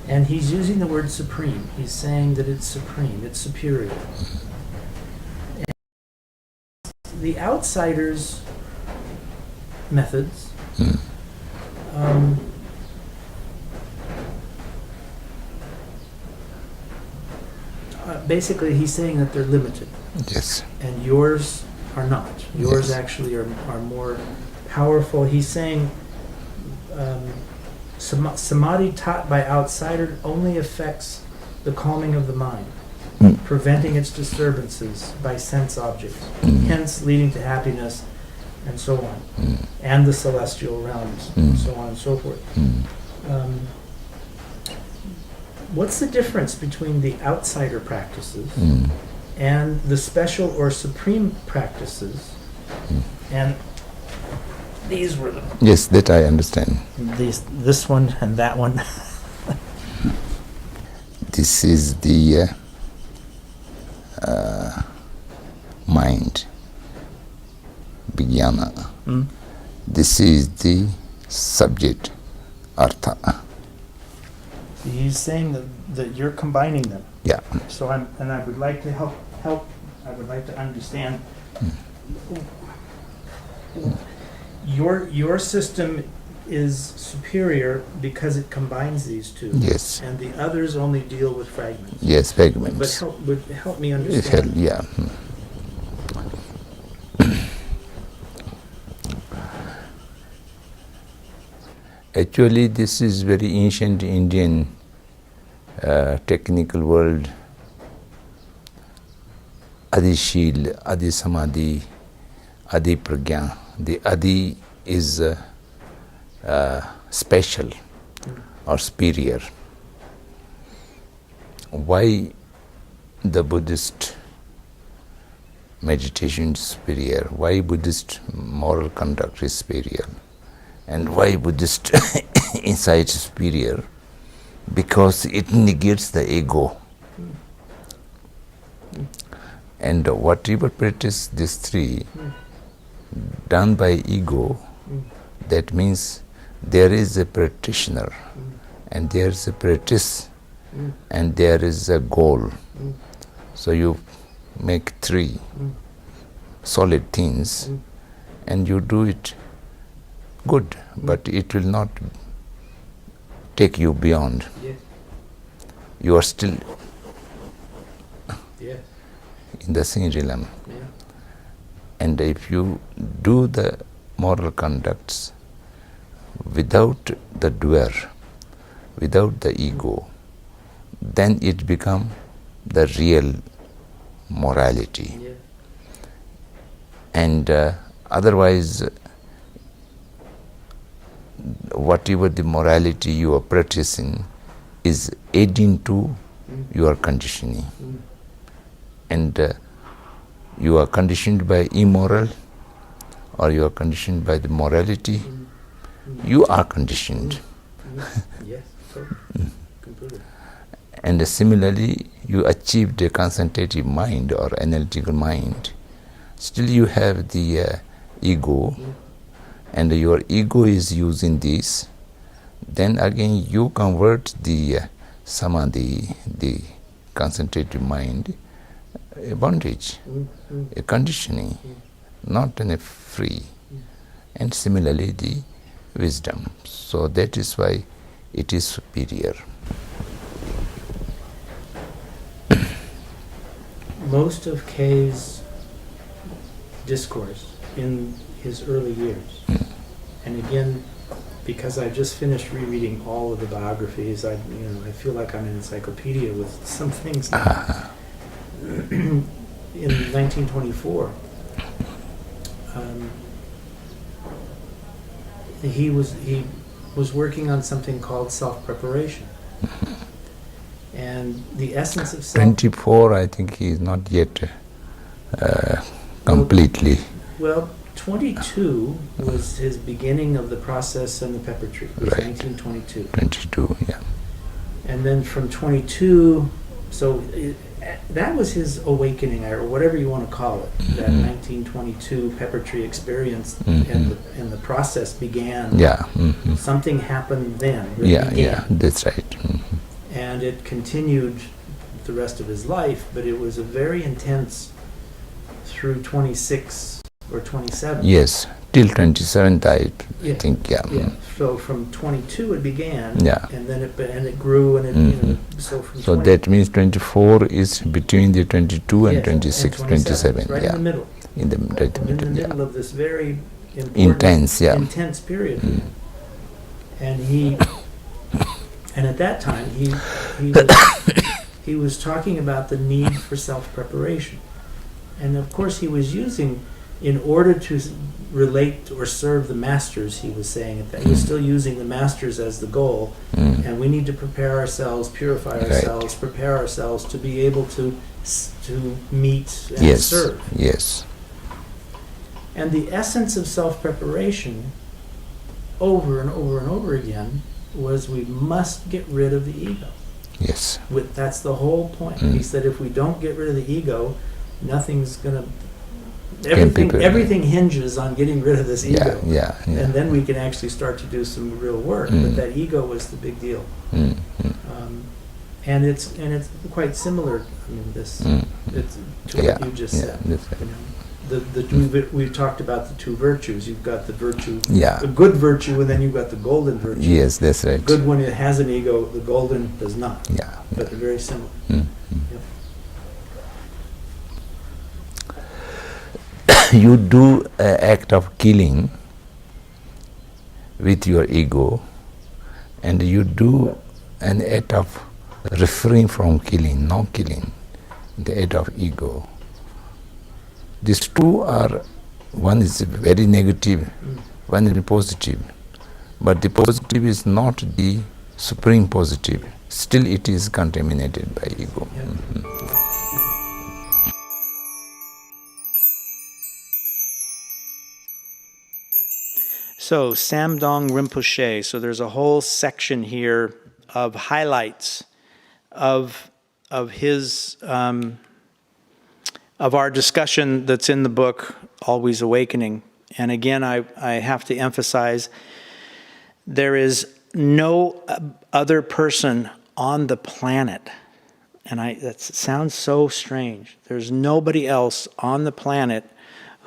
And he's using the word supreme. He's saying that it's supreme, it's superior. And the outsiders' methods basically he's saying that they're limited. Yes. And yours are not. Yours Yes. actually are more powerful. He's saying samadhi taught by outsiders only affects the calming of the mind, preventing its disturbances by sense objects, hence leading to happiness and so on, and the celestial realms, and so on and so forth. What's the difference between the outsider practices and the special or supreme practices? And these were the Yes, that I understand. this one and that one. This is the mind, vijnana. This is the subject, artha. He's saying that you're combining them. Yeah. So I would like to help. I would like to understand. Your system is superior because it combines these two. Yes. And the others only deal with fragments. Yes, fragments. But help me It understand. yeah. Actually, this is very ancient Indian technical world. Adishil, Adi Samadhi, Adi Pragya. The Adi is special or superior. Why the Buddhist meditation is superior? Why Buddhist moral conduct is superior? And why Buddhist insight is superior? Because it negates the ego. And whatever practice these three done by ego, that means there is a practitioner and there is a practice and there is a goal. So you make three solid things and you do it good, but it will not take you beyond. Yes. You are still Yes. in the same realm. Yeah. And if you do the moral conducts without the doer, without the ego, then it becomes the real morality. Yeah. And otherwise, whatever the morality you are practicing is aiding to your conditioning. And you are conditioned by immoral or you are conditioned by the morality, you are conditioned. Yes. So completely. And similarly, you achieved a concentrative mind or analytical mind. Still you have the ego, and your ego is using this. Then again you convert the samadhi, the concentrative mind, a bondage, a conditioning, not in a free. And similarly the wisdom. So that is why it is superior. Most of Kay's discourse in his early years, and again, because I just finished rereading all of the biographies, I feel like I'm an encyclopedia with some things now. In 1924, he was working on something called self-preparation. And the essence of 24, I think he is not yet completely. Well, 22 was his beginning of the process and the pepper tree. It was Right. 1922. 22, yeah. And then from 22, so that was his awakening, or whatever you want to call it, that 1922 pepper tree experience, and the process began. Yeah. Something happened then. It Yeah, began. yeah, that's right. And it continued the rest of his life, but it was a very intense through 26 or 27. Yes, till 27th, I Yeah. think, yeah. Yeah. So from 22 it began. Yeah. And then it grew, and it so from So 20 that means 24 is between the 22 and yes, 26, 27, 27, right yeah. in the middle. In the right In the middle, middle yeah. of this very important, Intense, yeah. intense period. And and at that time he was talking about the need for self-preparation. And of course he was using in order to relate or serve the masters, he was saying it, that he was still using the masters as the goal, and we need to prepare ourselves, purify ourselves, prepare ourselves to be able to meet and serve. Yes. And the essence of self-preparation, over and over and over again, was we must get rid of the ego. Yes. That's the whole point. He said if we don't get rid of the ego, nothing's going to... Everything hinges on getting rid of this ego. Yeah. And then we can actually start to do some real work. But that ego was the big deal. And it's quite similar. I mean, it's to what you just said. We've talked about the two virtues. You've got the virtue, a good virtue, and then you've got the golden virtue. Yes, that's right. The good one, it has an ego. The golden does not. Yeah. But they're very similar. Yep. You do an act of killing with your ego, and you do an act of refrain from killing, not killing, the act of ego. These two are, one is very negative, one is positive. But the positive is not the supreme positive. Still it is contaminated by ego. Yep. So, Samdong Rinpoche, so there's a whole section here of highlights of his, of our discussion that's in the book, Always Awakening. And again, I have to emphasize, there is no other person on the planet, and that sounds so strange, there's nobody else on the planet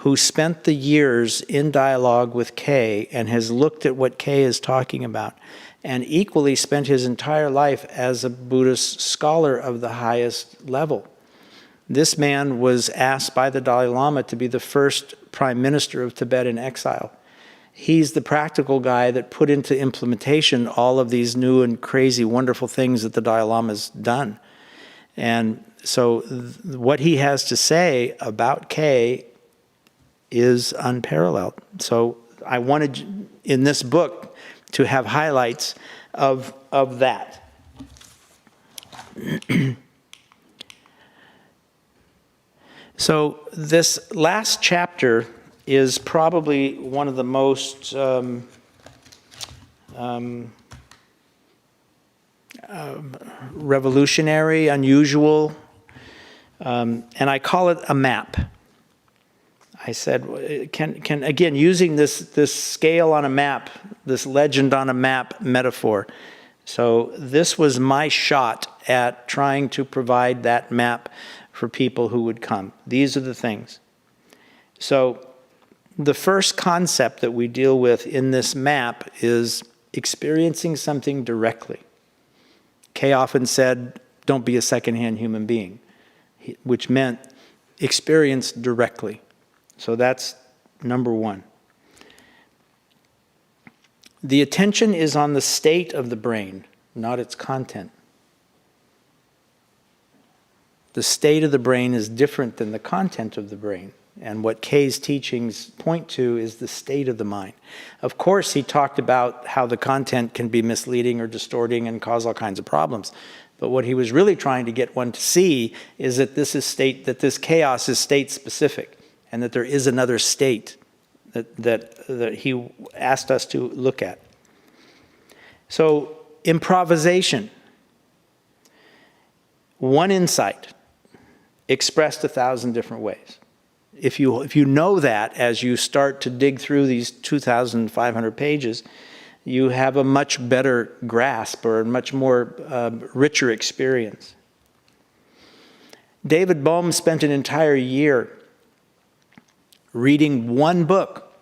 who spent the years in dialogue with Kay and has looked at what Kay is talking about, and equally spent his entire life as a Buddhist scholar of the highest level. This man was asked by the Dalai Lama to be the first prime minister of Tibet in exile. He's the practical guy that put into implementation all of these new and crazy, wonderful things that the Dalai Lama's done. And so what he has to say about Kay is unparalleled. So I wanted in this book to have highlights of that. So this last chapter is probably one of the most revolutionary, unusual, and I call it a map. I said, can again, using this scale on a map, this legend on a map metaphor. So this was my shot at trying to provide that map for people who would come. These are the things. So the first concept that we deal with in this map is experiencing something directly. Kay often said, don't be a secondhand human being, which meant experience directly. So that's number one. The attention is on the state of the brain, not its content. The state of the brain is different than the content of the brain. And what Kay's teachings point to is the state of the mind. Of course, he talked about how the content can be misleading or distorting and cause all kinds of problems. But what he was really trying to get one to see is that this chaos is state specific, and that there is another state that he asked us to look at. So, improvisation. One insight expressed 1,000 different ways. If you know that as you start to dig through these 2,500 pages, you have a much better grasp or a much more richer experience. David Bohm spent an entire year reading one book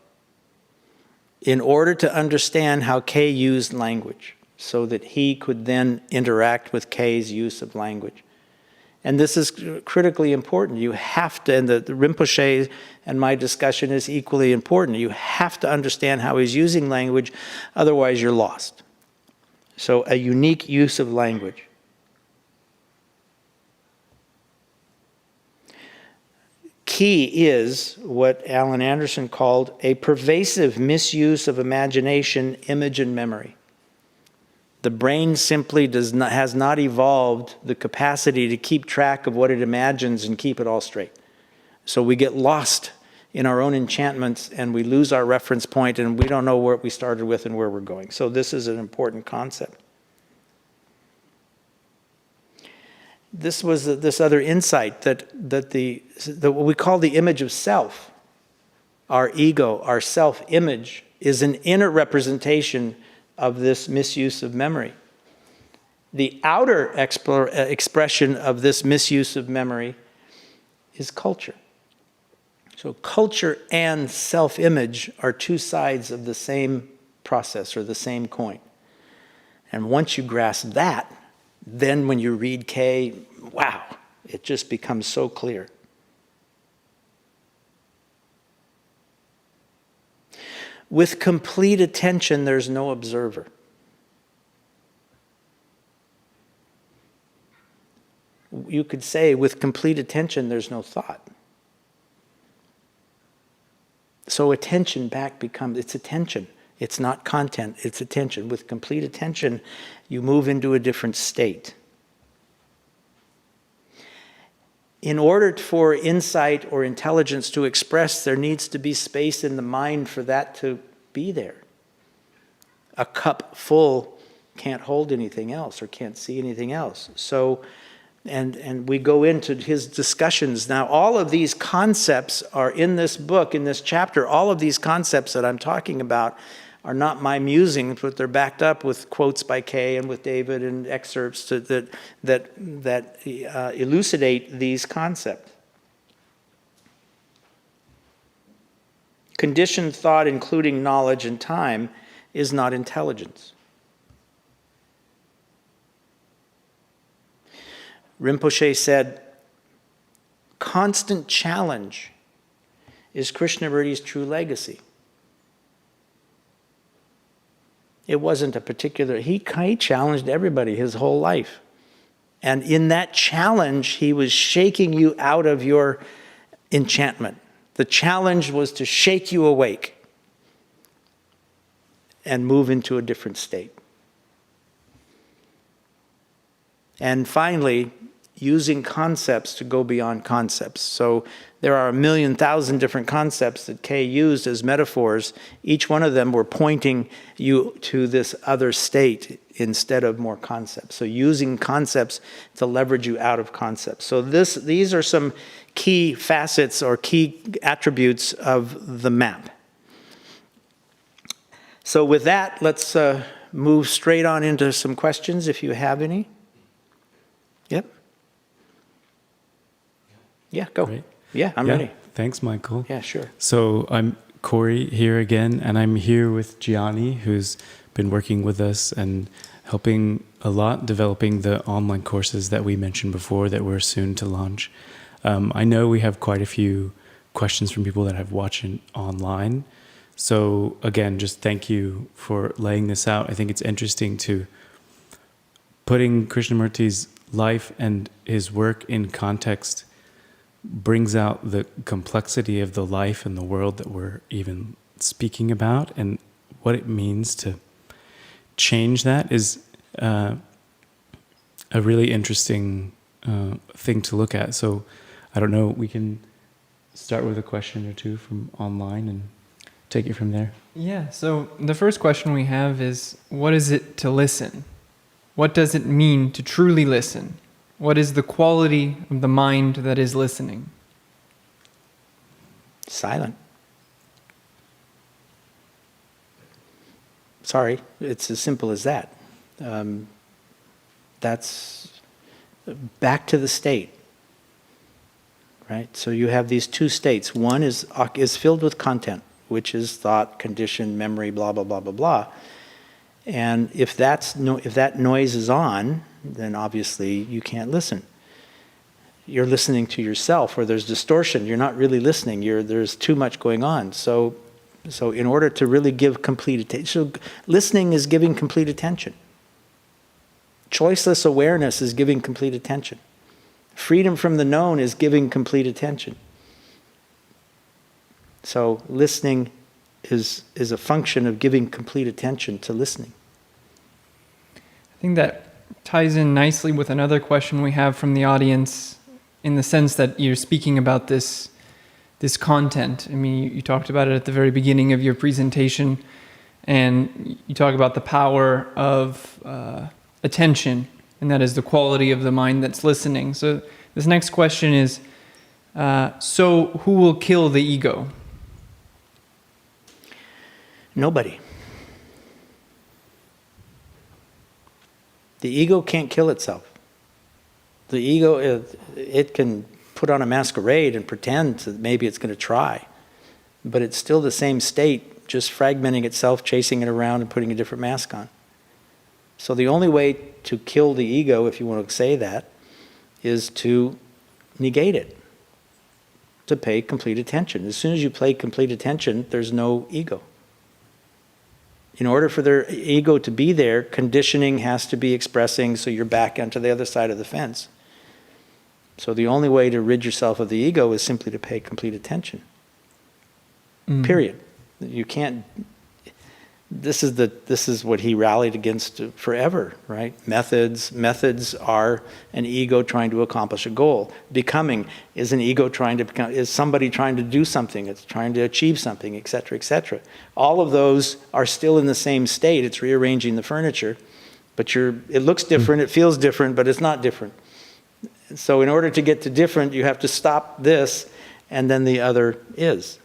in order to understand how Kay used language so that he could then interact with Kay's use of language. And this is critically important. You have to, and the Rinpoche and my discussion is equally important. You have to understand how he's using language, otherwise you're lost. So a unique use of language. key is what Alan Anderson called a pervasive misuse of imagination, image, and memory. The brain simply has not evolved the capacity to keep track of what it imagines and keep it all straight. So we get lost in our own enchantments and we lose our reference point and we don't know what we started with and where we're going. So this is an important concept. This was this other insight that what we call the image of self, our ego, our self-image, is an inner representation of this misuse of memory. The outer expression of this misuse of memory is culture. So culture and self-image are two sides of the same process or the same coin. And once you grasp that, then when you read K, wow, it just becomes so clear. With complete attention, there's no observer. You could say with complete attention, there's no thought. So attention back becomes, it's attention. It's not content, it's attention. With complete attention, you move into a different state. In order for insight or intelligence to express, there needs to be space in the mind for that to be there. A cup full can't hold anything else or can't see anything else. So, and we go into his discussions. Now, all of these concepts are in this book, in this chapter. All of these concepts that I'm talking about are not my musings, but they're backed up with quotes by Kay and with David and excerpts that elucidate these concepts. Conditioned thought, including knowledge and time, is not intelligence. Rinpoche said, constant challenge is Krishnamurti's true legacy. It wasn't a particular, he challenged everybody his whole life. And in that challenge, he was shaking you out of your enchantment. The challenge was to shake you awake and move into a different state. And finally, using concepts to go beyond concepts. So there are 1,000,000 different concepts that Kay used as metaphors. Each one of them were pointing you to this other state instead of more concepts. So using concepts to leverage you out of concepts. So these are some key facets or key attributes of the map. So with that, let's move straight on into some questions if you have any. Yep. Yeah, go. Great. Yeah, I'm ready. Thanks, Michael. Yeah, sure. So I'm Corey here again, and I'm here with Gianni, who's been working with us and helping a lot developing the online courses that we mentioned before that we're soon to launch. I know we have quite a few questions from people that have watched it online. So again, just thank you for laying this out. I think it's interesting to putting Krishnamurti's life and his work in context brings out the complexity of the life and the world that we're even speaking about, and what it means to change that is a really interesting thing to look at. So I don't know, we can start with a question or two from online and take it from there. Yeah, so the first question we have is, what is it to listen? What does it mean to truly listen? What is the quality of the mind that is listening? Silent. Sorry, it's as simple as that. That's back to the state, right? So you have these two states. One is filled with content, which is thought, condition, memory, blah, blah, blah, blah, blah. And if that noise is on, then obviously you can't listen. You're listening to yourself, or there's distortion. You're not really listening. There's too much going on. So in order to really give complete attention, so listening is giving complete attention. Choiceless awareness is giving complete attention. Freedom from the known is giving complete attention. So listening is a function of giving complete attention to listening. I think that ties in nicely with another question we have from the audience, in the sense that you're speaking about this content. I mean, you talked about it at the very beginning of your presentation, and you talk about the power of attention, and that is the quality of the mind that's listening. So this next question is, so who will kill the ego? Nobody. The ego can't kill itself. The ego, it can put on a masquerade and pretend that maybe it's going to try, but it's still the same state, just fragmenting itself, chasing it around and putting a different mask on. So the only way to kill the ego, if you want to say that, is to negate it, to pay complete attention. As soon as you pay complete attention, there's no ego. In order for their ego to be there, conditioning has to be expressing, so you're back onto the other side of the fence. So the only way to rid yourself of the ego is simply to pay complete attention. Period. You can't. This is what he rallied against forever, right? Methods are an ego trying to accomplish a goal. Becoming is an ego trying to become, is somebody trying to do something, it's trying to achieve something, etc., etc. All of those are still in the same state. It's rearranging the furniture, but it looks different, it feels different, but it's not different. So in order to get to different, you have to stop this, and then the other is.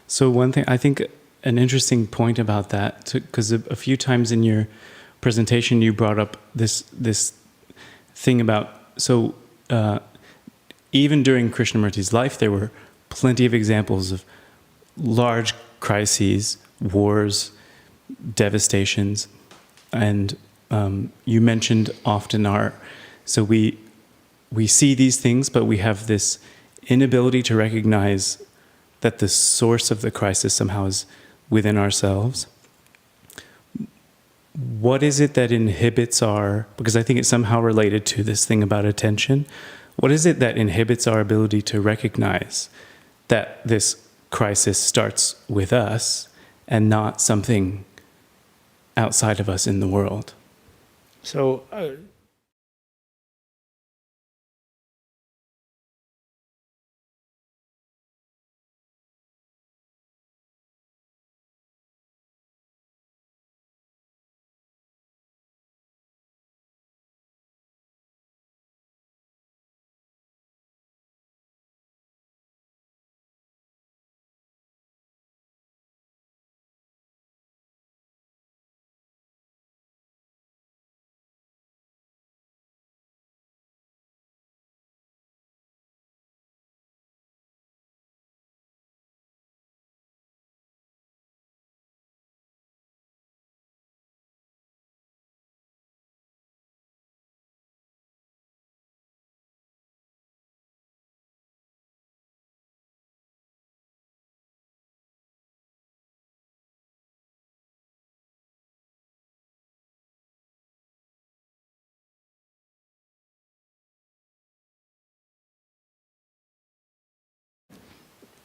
So one thing, I think an interesting point about that, because a few times in your presentation you brought up this thing about, so even during Krishnamurti's life there were plenty of examples of large crises, wars, devastations, and you mentioned often so we see these things, but we have this inability to recognize that the source of the crisis somehow is within ourselves. What is it that inhibits because I think it's somehow related to this thing about attention, what is it that inhibits our ability to recognize that this crisis starts with us and not something outside of us in the world? So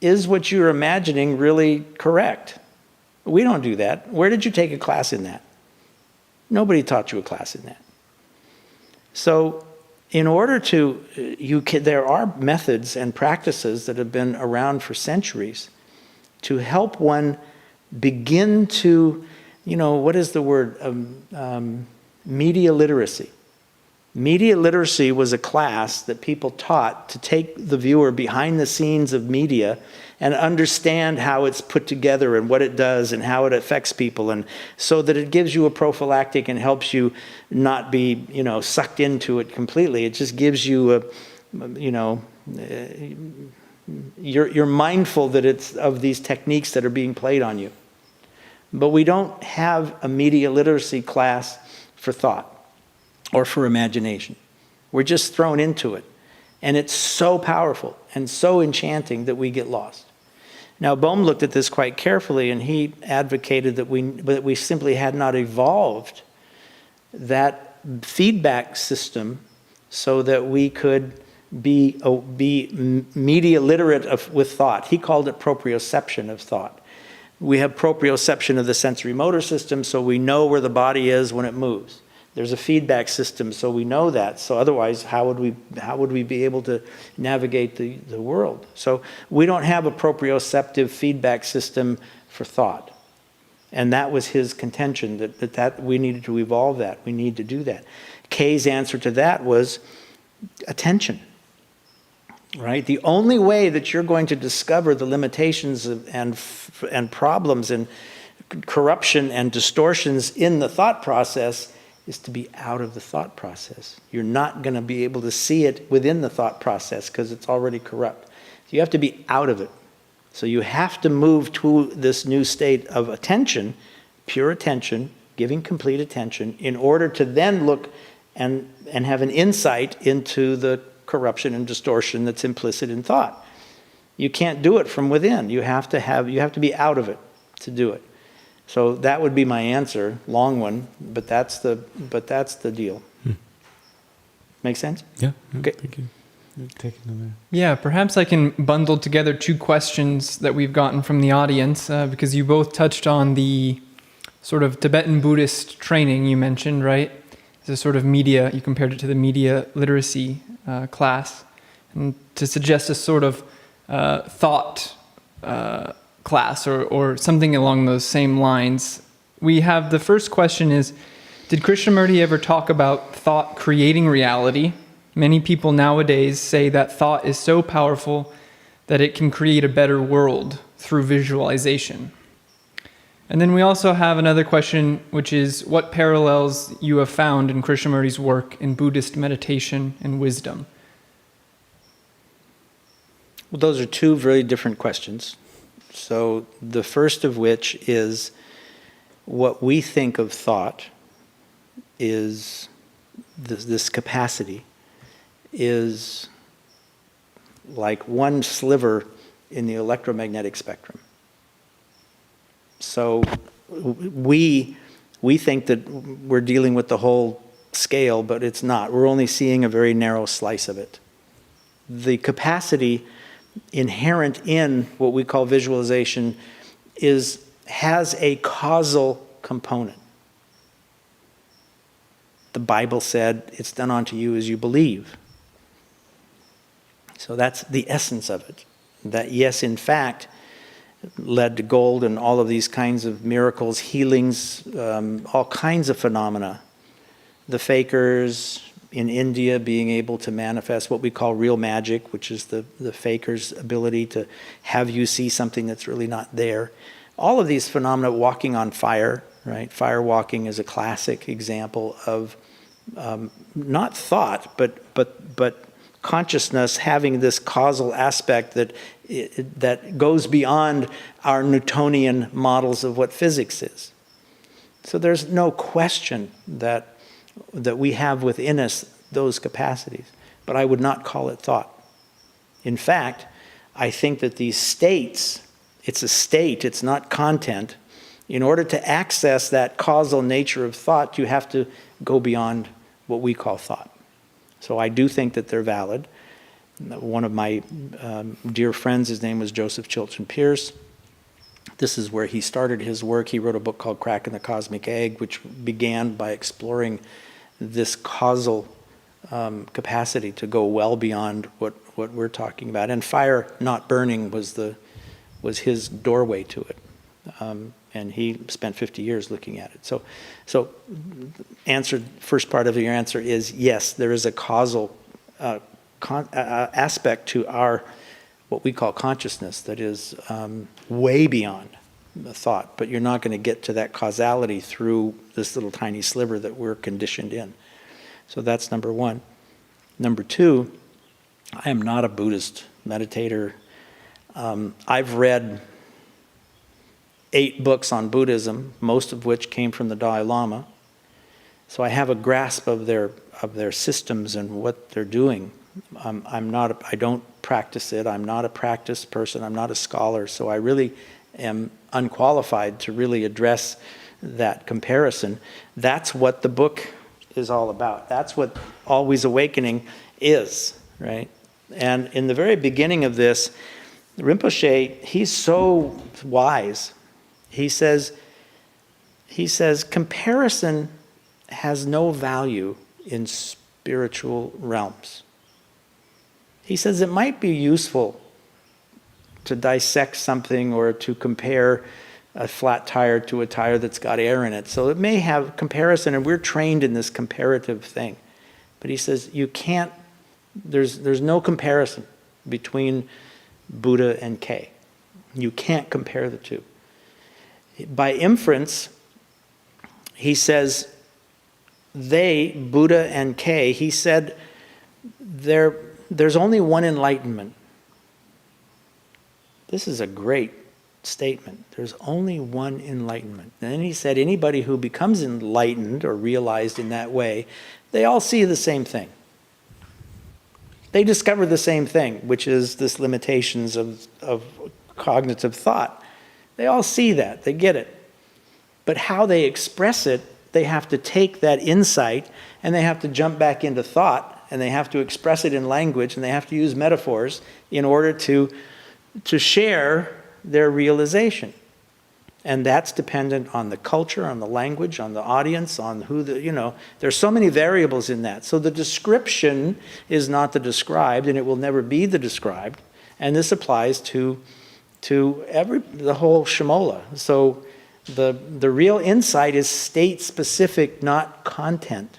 is what you're imagining really correct? We don't do that. Where did you take a class in that? Nobody taught you a class in that. So in order to, there are methods and practices that have been around for centuries to help one begin to, what is the word? Media literacy. Media literacy was a class that people taught to take the viewer behind the scenes of media and understand how it's put together and what it does and how it affects people, and so that it gives you a prophylactic and helps you not be, sucked into it completely. It just gives you you're mindful that it's of these techniques that are being played on you. But we don't have a media literacy class for thought or for imagination. We're just thrown into it. And it's so powerful and so enchanting that we get lost. Now, Bohm looked at this quite carefully, and he advocated that we simply had not evolved that feedback system so that we could be media literate with thought. He called it proprioception of thought. We have proprioception of the sensory motor system, so we know where the body is when it moves. There's a feedback system, so we know that. So otherwise, how would we be able to navigate the world? So we don't have a proprioceptive feedback system for thought. And that was his contention, that we needed to evolve that. We need to do that. Kay's answer to that was attention. Right? The only way that you're going to discover the limitations and problems and corruption and distortions in the thought process is to be out of the thought process. You're not going to be able to see it within the thought process because it's already corrupt. So you have to be out of it. So you have to move to this new state of attention, pure attention, giving complete attention, in order to then look and have an insight into the corruption and distortion that's implicit in thought. You can't do it from within. You have to be out of it to do it. So that would be my answer, long one, but that's the deal. Make sense? Yeah. Okay. Thank you. Take another. Yeah, perhaps I can bundle together two questions that we've gotten from the audience, because you both touched on the sort of Tibetan Buddhist training you mentioned, right? It's a sort of media, you compared it to the media literacy class, and to suggest a sort of thought class or something along those same lines. We have the first question is, did Krishnamurti ever talk about thought creating reality? Many people nowadays say that thought is so powerful that it can create a better world through visualization. And then we also have another question, which is what parallels you have found in Krishnamurti's work in Buddhist meditation and wisdom? Well, those are two very different questions. So the first of which is what we think of thought is this capacity is like one sliver in the electromagnetic spectrum. So we think that we're dealing with the whole scale, but it's not. We're only seeing a very narrow slice of it. The capacity inherent in what we call visualization has a causal component. The Bible said, it's done unto you as you believe. So that's the essence of it. That yes, in fact, led to gold and all of these kinds of miracles, healings, all kinds of phenomena. The fakers in India being able to manifest what we call real magic, which is the faker's ability to have you see something that's really not there. All of these phenomena, walking on fire, right? Fire walking is a classic example of not thought, but consciousness having this causal aspect that goes beyond our Newtonian models of what physics is. So there's no question that we have within us those capacities, but I would not call it thought. In fact, I think that these states, it's a state, it's not content. In order to access that causal nature of thought, you have to go beyond what we call thought. So I do think that they're valid. One of my dear friends, his name was Joseph Chilton Pierce. This is where he started his work. He wrote a book called Cracking the Cosmic Egg, which began by exploring this causal capacity to go well beyond what we're talking about. And fire not burning was his doorway to it. And he spent 50 years looking at it. So first part of your answer is yes, there is a causal aspect to our, what we call consciousness, that is way beyond the thought, but you're not going to get to that causality through this little tiny sliver that we're conditioned in. So that's number one. Number two, I am not a Buddhist meditator. I've read 8 books on Buddhism, most of which came from the Dalai Lama. So I have a grasp of their systems and what they're doing. I don't practice it. I'm not a practiced person. I'm not a scholar. So I really am unqualified to really address that comparison. That's what the book is all about. That's what Always Awakening is, right? And in the very beginning of this, Rinpoche, he's so wise. He says, comparison has no value in spiritual realms. He says it might be useful to dissect something or to compare a flat tire to a tire that's got air in it. So it may have comparison, and we're trained in this comparative thing. But he says you can't, there's no comparison between Buddha and K. You can't compare the two. By inference, he says they, Buddha and K, he said there's only one enlightenment. This is a great statement. There's only one enlightenment. And then he said anybody who becomes enlightened or realized in that way, they all see the same thing. They discover the same thing, which is this limitations of cognitive thought. They all see that. They get it. But how they express it, they have to take that insight and they have to jump back into thought and they have to express it in language and they have to use metaphors in order to share their realization. And that's dependent on the culture, on the language, on the audience, on who there's so many variables in that. So the description is not the described, and it will never be the described. And this applies to the whole Shimola. So the real insight is state specific, not content.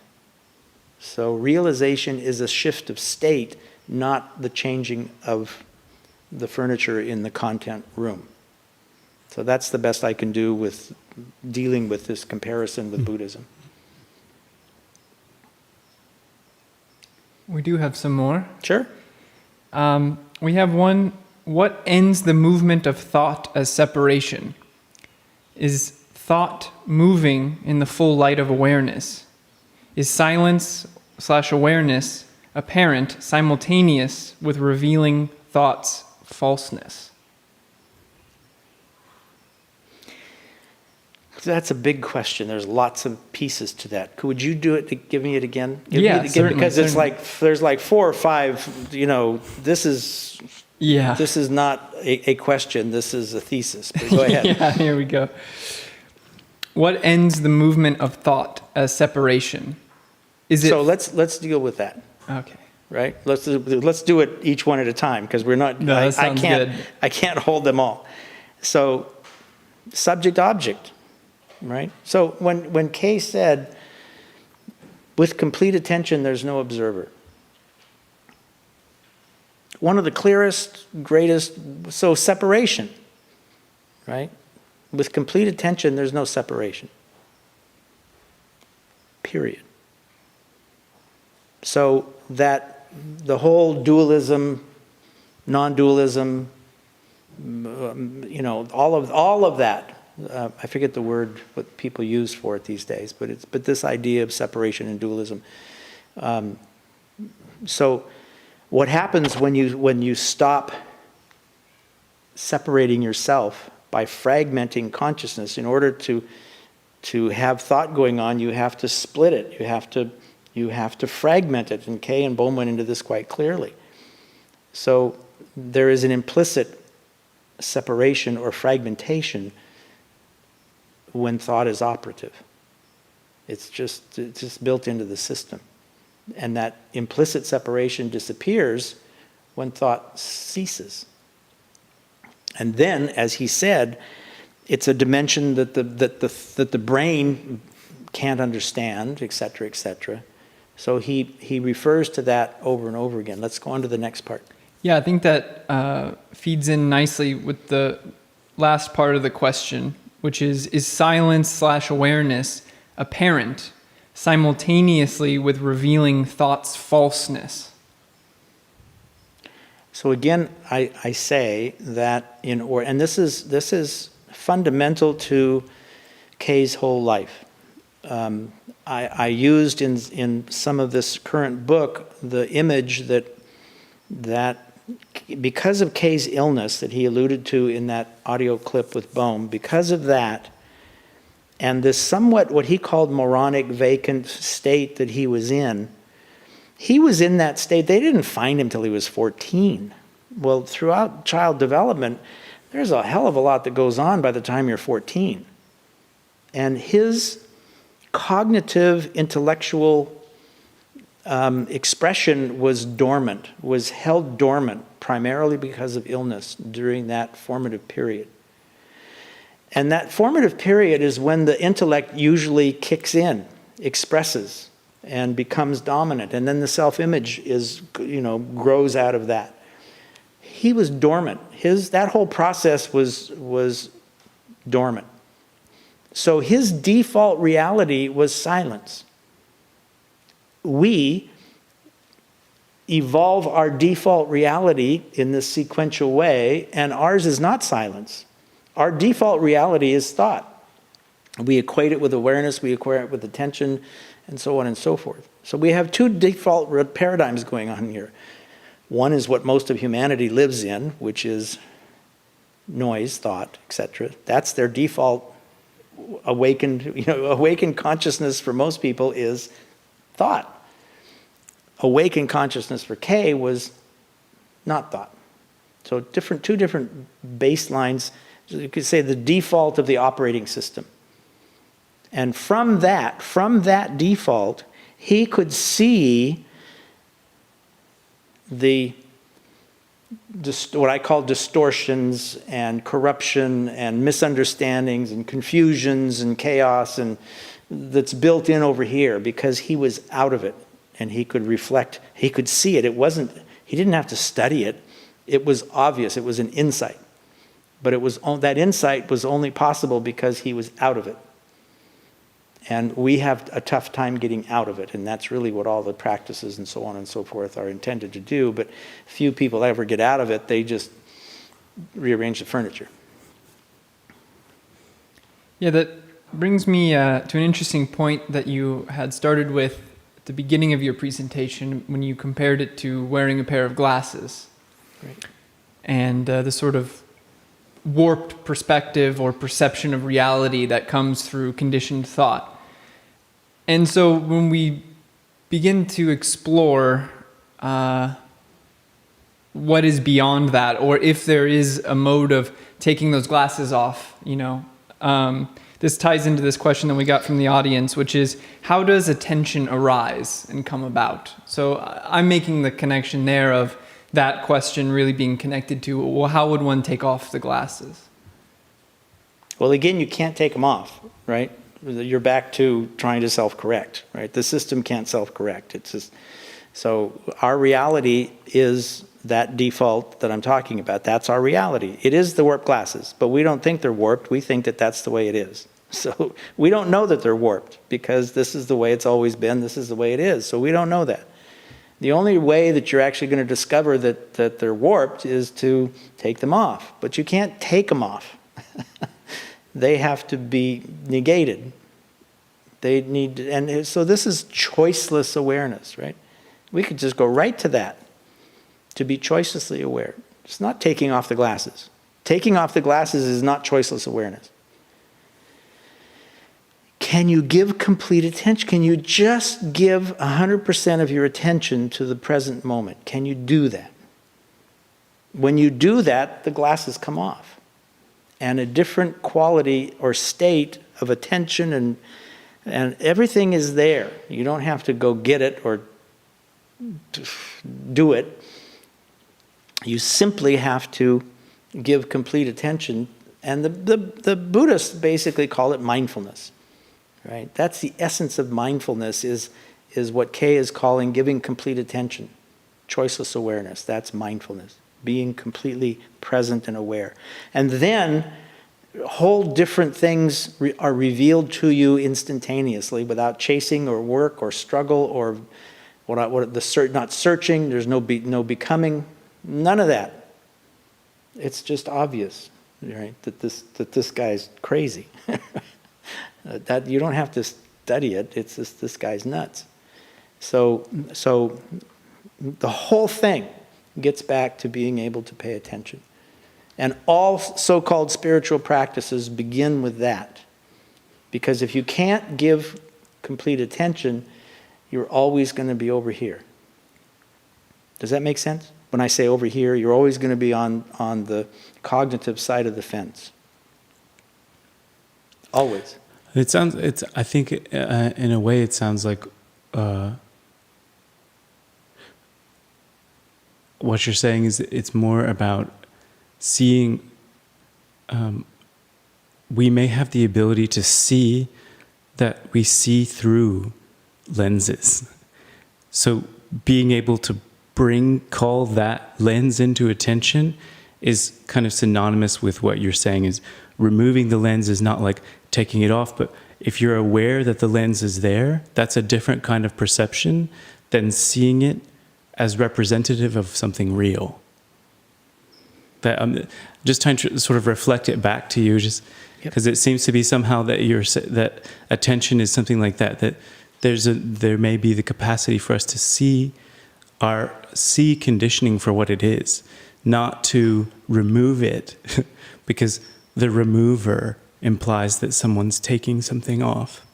So realization is a shift of state, not the changing of the furniture in the content room. So that's the best I can do with dealing with this comparison with Buddhism. We do have some more. Sure. We have one. What ends the movement of thought as separation? Is thought moving in the full light of awareness? Is silence/awareness apparent simultaneous with revealing thought's falseness? That's a big question. There's lots of pieces to that. Would you do it? Give me it again? Certainly. Because it's like there's like 4 or 5. This is not a question. This is a thesis. But go ahead. Yeah, here we go. What ends the movement of thought as separation? Is it? So let's deal with that. Okay. Right. Let's do it each one at a time because we're not. No, that sounds good. I can't hold them all. So subject object. Right? So when Kay said, with complete attention, there's no observer. One of the clearest, greatest, so separation, right? With complete attention, there's no separation. Period. So that the whole dualism, non-dualism, all of that, I forget the word what people use for it these days, but this idea of separation and dualism. So what happens when you stop separating yourself by fragmenting consciousness? In order to have thought going on, you have to split it. You have to fragment it. And Kay and Bohm went into this quite clearly. So there is an implicit separation or fragmentation when thought is operative. It's just built into the system. And that implicit separation disappears when thought ceases. And then, as he said, it's a dimension that the brain can't understand, etc., etc. So he refers to that over and over again. Let's go on to the next part. Yeah, I think that feeds in nicely with the last part of the question, which is silence/awareness apparent simultaneously with revealing thought's falseness? So again, I say that and this is fundamental to Kay's whole life. I used in some of this current book the image that because of Kay's illness that he alluded to in that audio clip with Bohm, because of that, and this somewhat what he called moronic, vacant state that he was in, He was in that state. They didn't find him till he was 14. Well, throughout child development, there's a hell of a lot that goes on by the time you're 14. And his cognitive, intellectual expression was dormant, was held dormant, primarily because of illness during that formative period. And that formative period is when the intellect usually kicks in, expresses, and becomes dominant. And then the self-image grows out of that. He was dormant. That whole process was dormant. So his default reality was silence. We evolve our default reality in this sequential way, and ours is not silence. Our default reality is thought. We equate it with awareness, we equate it with attention, and so on and so forth. So we have two default paradigms going on here. One is what most of humanity lives in, which is noise, thought, etc. That's their default awakened consciousness for most people is thought. Awakened consciousness for K was not thought. So two different baselines, you could say the default of the operating system. And from that default, he could see what I call distortions and corruption and misunderstandings and confusions and chaos and that's built in over here because he was out of it and he could reflect, he could see it. He didn't have to study it. It was obvious. It was an insight. But that insight was only possible because he was out of it. And we have a tough time getting out of it, and that's really what all the practices and so on and so forth are intended to do, but few people ever get out of it. They just rearrange the furniture. Yeah, that brings me to an interesting point that you had started with at the beginning of your presentation when you compared it to wearing a pair of glasses. Right. And the sort of warped perspective or perception of reality that comes through conditioned thought. And so when we begin to explore what is beyond that, or if there is a mode of taking those glasses off, this ties into this question that we got from the audience, which is, how does attention arise and come about? So I'm making the connection there of that question really being connected to, well, how would one take off the glasses? Well, again, you can't take them off, right? You're back to trying to self-correct, right? The system can't self-correct. It's just, so our reality is that default that I'm talking about. That's our reality. It is the warped glasses, but we don't think they're warped. We think that that's the way it is. So we don't know that they're warped because this is the way it's always been. This is the way it is. So we don't know that. The only way that you're actually going to discover that they're warped is to take them off. But you can't take them off. They have to be negated. And so this is choiceless awareness, right? We could just go right to that, to be choicelessly aware. It's not taking off the glasses. Taking off the glasses is not choiceless awareness. Can you give complete attention? Can you just give 100% of your attention to the present moment? Can you do that? When you do that, the glasses come off. And a different quality or state of attention and everything is there. You don't have to go get it or do it. You simply have to give complete attention. And the Buddhists basically call it mindfulness. Right? That's the essence of mindfulness is what Kay is calling giving complete attention. Choiceless awareness. That's mindfulness. Being completely present and aware. And then whole different things are revealed to you instantaneously without chasing or work or struggle or not searching. There's no becoming. None of that. It's just obvious, right? That this guy's crazy. That you don't have to study it. It's just this guy's nuts. So the whole thing gets back to being able to pay attention. And all so-called spiritual practices begin with that. Because if you can't give complete attention, you're always going to be over here. Does that make sense? When I say over here, you're always going to be on the cognitive side of the fence. Always. It sounds. It's. I think in a way it sounds like what you're saying is it's more about seeing. We may have the ability to see that we see through lenses. So being able to call that lens into attention is kind of synonymous with what you're saying. Is removing the lens is not like taking it off, but if you're aware that the lens is there, that's a different kind of perception than seeing it as representative of something real. That I'm just trying to sort of reflect it back to you, just because it seems to be somehow that that attention is something like that. That there may be the capacity for us to see conditioning for what it is, not to remove it, because the remover implies that someone's taking something off.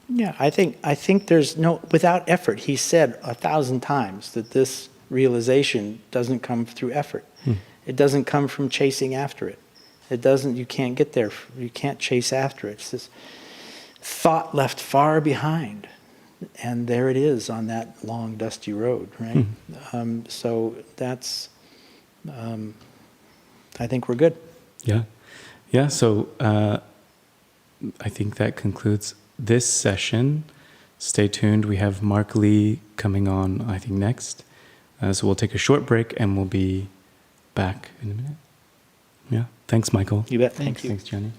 Yeah, I think there's no, without effort. He said 1,000 times that this realization doesn't come through effort. It doesn't come from chasing after it. You can't get there. You can't chase after it. It's this thought left far behind. And there it is on that long, dusty road, right? So that's, I think we're good. Yeah. Yeah, so I think that concludes this session. Stay tuned. We have Mark Lee coming on, I think, next. So we'll take a short break and we'll be back in a minute. Yeah. Thanks, Michael. You bet. Thank you. Thanks, Johnny.